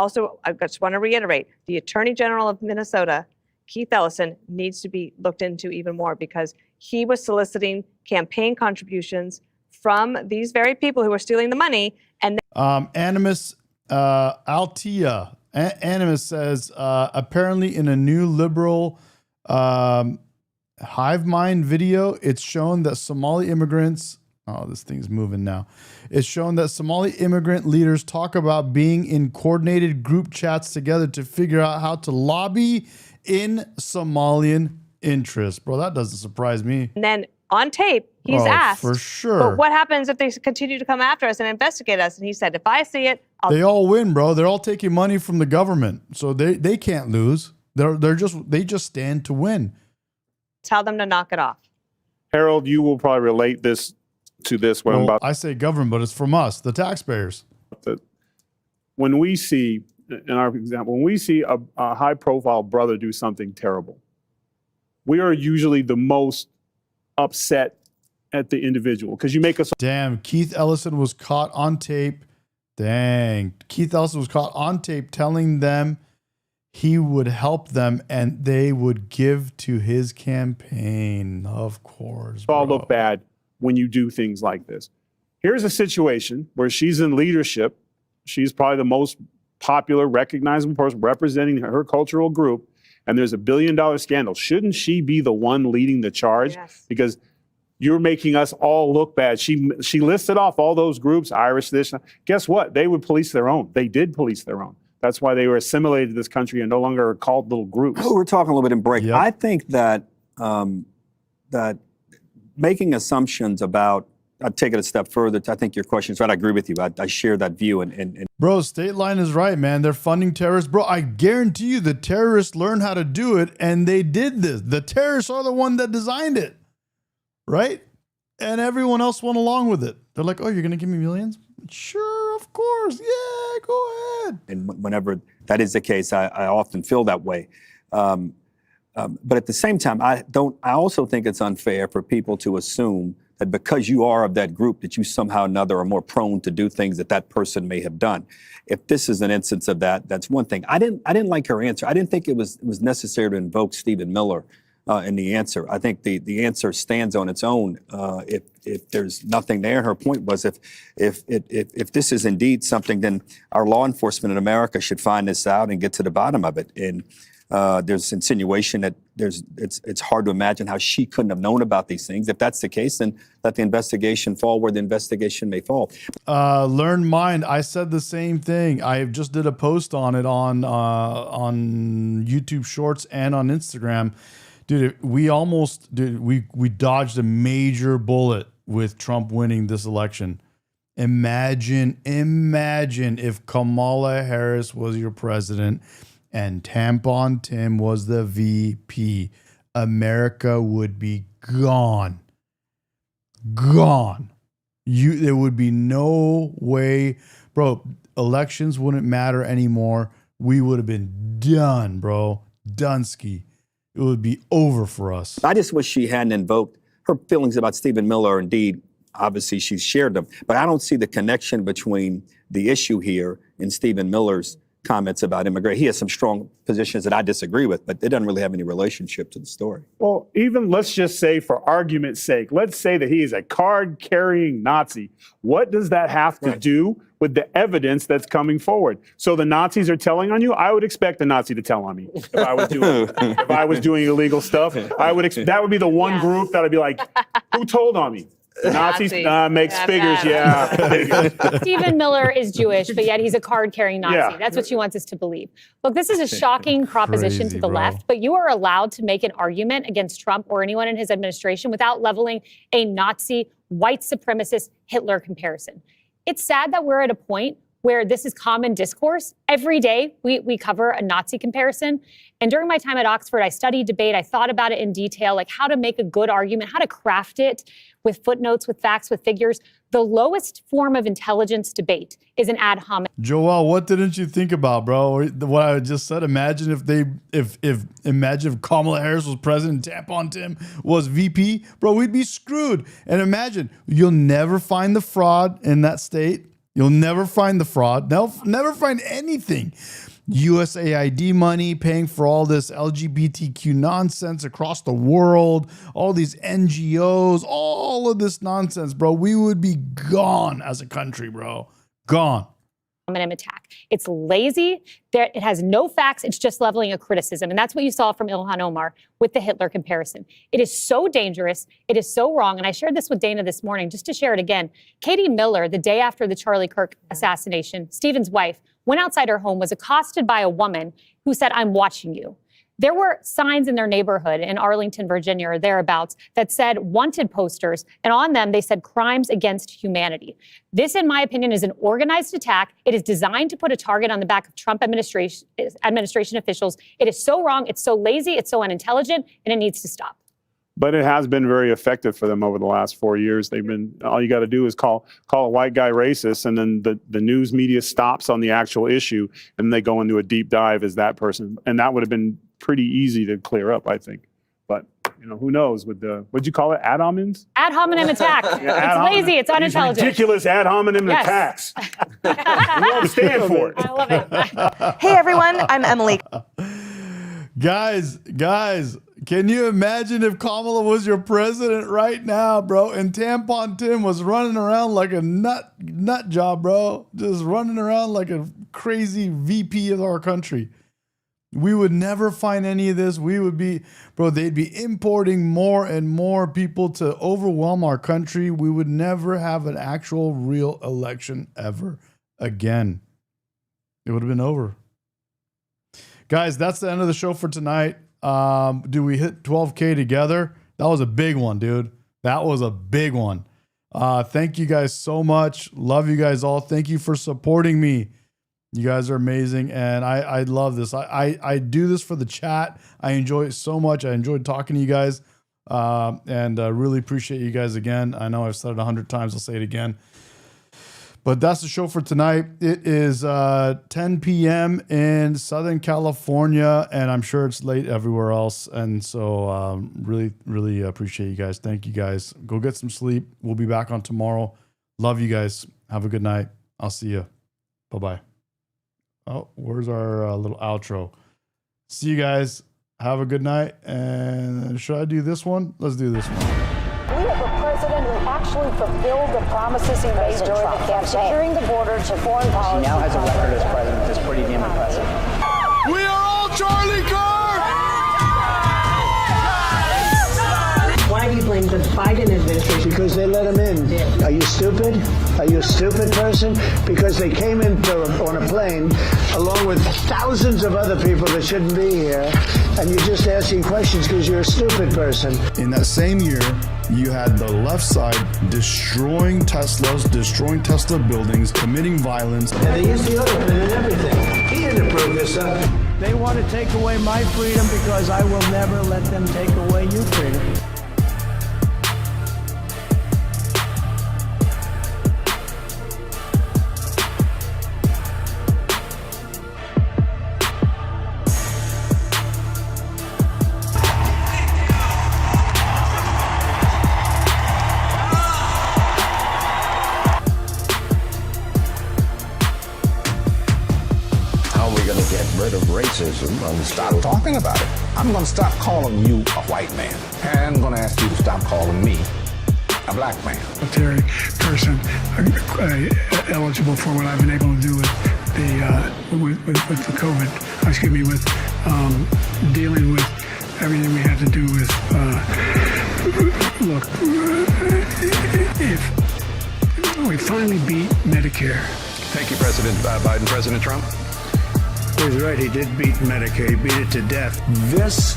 Speaker 9: just want to reiterate, the Attorney General of Minnesota, Keith Ellison, needs to be looked into even more because he was soliciting campaign contributions from these very people who were stealing the money. And
Speaker 2: Animus Altia. Animus says, apparently in a new liberal Hive Mind video, it's shown that Somali immigrants, oh, this thing's moving now. It's shown that Somali immigrant leaders talk about being in coordinated group chats together to figure out how to lobby in Somalian interests. Bro, that doesn't surprise me.
Speaker 9: And then on tape, he's asked,
Speaker 2: for sure.
Speaker 9: But what happens if they continue to come after us and investigate us? And he said, if I see it, I'll...
Speaker 2: They all win, bro. They're all taking money from the government, so they can't lose. They just stand to win.
Speaker 9: tell them to knock it off.
Speaker 4: Harold, you will probably relate this to this. What I'm about.
Speaker 2: I say government, but it's from us, the taxpayers.
Speaker 4: When we see, in our example, when we see a high-profile brother do something terrible, we are usually the most upset at the individual because you make us.
Speaker 2: Damn, Keith Ellison was caught on tape. Dang, Keith Ellison was caught on tape telling them he would help them and they would give to his campaign. Of course,
Speaker 4: all look bad when you do things like this. Here's a situation where she's in leadership. She's probably the most popular, recognizable person representing her cultural group, and there's $1 billion scandal. Shouldn't she be the one leading the charge?
Speaker 9: Yes.
Speaker 4: Because you're making us all look bad. She listed off all those groups, Irish, this. Guess what? They would police their own. They did police their own. That's why they were assimilated to this country and no longer are called little groups.
Speaker 24: We're talking a little bit in break. Yep. I think that that making assumptions about
Speaker 6: I'd take it a step further. I think your question's right. I agree with you. I share that view. And
Speaker 2: Bro, State Line is right, man. They're funding terrorists. Bro, I guarantee you the terrorists learned how to do it, and they did this. The terrorists are the one that designed it, right? And everyone else went along with it. They're like, oh, you're going to give me millions? Sure, of course. Yeah, go ahead.
Speaker 6: And whenever that is the case, I often feel that way. But at the same time, I also think it's unfair for people to assume that because you are of that group, that you somehow or another are more prone to do things that person may have done. If this is an instance of that, that's one thing. I didn't like her answer. I didn't think it was necessary to invoke Stephen Miller in the answer. I think the answer stands on its own. If there's nothing there, her point was if this is indeed something, then our law enforcement in America should find this out and get to the bottom of it. And there's insinuation that it's hard to imagine how she couldn't have known about these things. If that's the case, then let the investigation fall where the investigation may fall.
Speaker 2: Learn Mind. I said the same thing. I just did a post on it on YouTube Shorts and on Instagram. Dude, we dodged a major bullet with Trump winning this election. Imagine if Kamala Harris was your president and Tampon Tim was the VP. America would be gone. Gone. There would be no way, bro. Elections wouldn't matter anymore. We would have been done, bro. Dunsky. It would be over for us.
Speaker 6: I just wish she hadn't invoked her feelings about Stephen Miller. Indeed, obviously she's shared them, but I don't see the connection between the issue here and Stephen Miller's comments about immigration. He has some strong positions that I disagree with, but it doesn't really have any relationship to the story.
Speaker 4: Well, even let's just say, for argument's sake, let's say that he is a card-carrying Nazi. What does that have to do with the evidence that's coming forward? So the Nazis are telling on you? I would expect the Nazi to tell on me if I was doing illegal stuff. That would be the one group that I'd be like, who told on me? The Nazis makes figures,
Speaker 3: Stephen Miller is Jewish, but yet he's a card-carrying Nazi.
Speaker 4: Yeah.
Speaker 3: That's what she wants us to believe. Look, this is a shocking proposition to the left, but you are allowed to make an argument against Trump or anyone in his administration without leveling a Nazi, white supremacist, Hitler comparison. It's sad that we're at a point where this is common discourse. Every day we cover a Nazi comparison. And during my time at Oxford, I studied debate. I thought about it in detail, like how to make a good argument, how to craft it with footnotes, with facts, with figures. The lowest form of intelligence debate is an ad hominem.
Speaker 2: Joel, what didn't you think about, bro? What I just said. Imagine if Kamala Harris was president and Tampon Tim was VP, bro, we'd be screwed. And imagine, you'll never find the fraud in that state. You'll never find the fraud. They'll never find anything. USAID money paying for all this LGBTQ nonsense across the world, all these NGOs, all of this nonsense, bro. We would be gone as a country, bro. Gone.
Speaker 3: Attack. It's lazy. It has no facts. It's just leveling a criticism. And that's what you saw from Ilhan Omar with the Hitler comparison. It is so dangerous. It is so wrong. And I shared this with Dana this morning, just to share it again. Katie Miller, the day after the Charlie Kirk assassination, Stephen's wife, went outside her home, was accosted by a woman who said, "I'm watching you." There were signs in their neighborhood in Arlington, Virginia, or thereabouts, that said wanted posters, and on them they said crimes against humanity. This, in my opinion, is an organized attack. It is designed to put a target on the back of Trump administration officials. It is so wrong, it's so lazy, it's so unintelligent, and it needs to stop.
Speaker 4: But it has been very effective for them over the last 4 years. All you got to do is call a white guy racist, and then the news media stops on the actual issue, and they go into a deep dive as that person. And that would have been pretty easy to clear up, I think. But who knows with what'd you call it? Ad hominems?
Speaker 3: Ad hominem attack. It's lazy. It's unintelligent.
Speaker 4: These ridiculous ad hominem attacks. We won't stand for it.
Speaker 3: I love it.
Speaker 8: Hey everyone, I'm Emily.
Speaker 2: Guys, can you imagine if Kamala was your president right now, bro, and Tampon Tim was running around like a nut job, bro, just running around like a crazy VP of our country? We would never find any of this. We would be, bro, they'd be importing more and more people to overwhelm our country. We would never have an actual real election ever again. It would have been over. Guys, that's the end of the show for tonight. Do we hit 12K together? That was a big one, dude. That was a big one. Thank you guys so much. Love you guys all. Thank you for supporting me. You guys are amazing, and I love this. I do this for the chat. I enjoy it so much. I enjoyed talking to you guys, and really appreciate you guys again. I know I've said it 100 times. I'll say it again. But that's the show for tonight. It is 10 p.m. in Southern California, and I'm sure it's late everywhere else. And so really, really appreciate you guys. Thank you guys. Go get some sleep. We'll be back on tomorrow. Love you guys. Have a good night. I'll see you. Bye-bye. Oh, where's our little outro? See you guys. Have a good night. And should I do this one? Let's do this one.
Speaker 1: We have a president who actually fulfilled the promises he made during the campaign, securing the border to foreign policy.
Speaker 10: She now has a record as president that's pretty damn impressive.
Speaker 1: We are all Charlie Kirk!
Speaker 8: Why do you blame the Biden administration?
Speaker 12: Because they let him in. Are you stupid? Are you a stupid person? Because they came in on a plane along with thousands of other people that shouldn't be here, and you're just asking questions because you're a stupid person.
Speaker 2: In that same year, you had the left side destroying Teslas, destroying Tesla buildings, committing violence.
Speaker 12: And they used the other pen and everything. He didn't approve this stuff.
Speaker 8: They want to take away my freedom because I will never let them take away your freedom.
Speaker 24: And stop talking about it. I'm going to stop calling you a white man, and I'm going to ask you to stop calling me a black man.
Speaker 25: Military person eligible for what I've been able to do with the COVID. Excuse me, with dealing with everything we had to do with. Look, if we finally beat Medicare.
Speaker 22: Thank you, President Biden. President Trump.
Speaker 24: He's right, he did beat Medicare, he beat it to death.
Speaker 26: This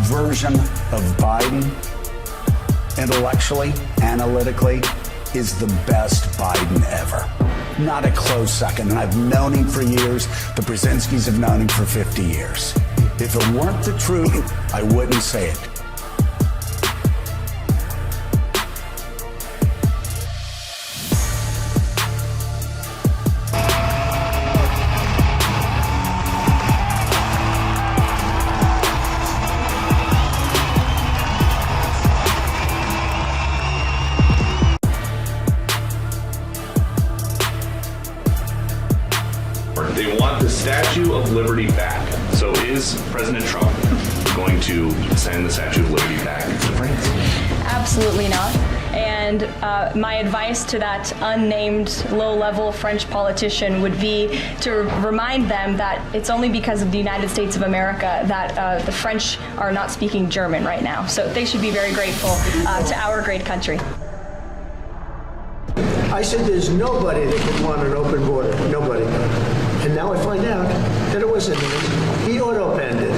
Speaker 26: version of Biden, intellectually, analytically, is the best Biden ever. Not a close second, and I've known him for years. The Brzezinskis have known him for 50 years. If it weren't the truth, I wouldn't say it.
Speaker 27: They want the Statue of Liberty back. So is President Trump going to send the Statue of Liberty back to France?
Speaker 28: Absolutely not. And my advice to that unnamed low-level French politician would be to remind them that it's only because of the United States of America that the French are not speaking German right now. So they should be very grateful to our great country.
Speaker 12: I said there's nobody that could want an open border. Nobody. And now I find out that it wasn't him. He auto-penned it.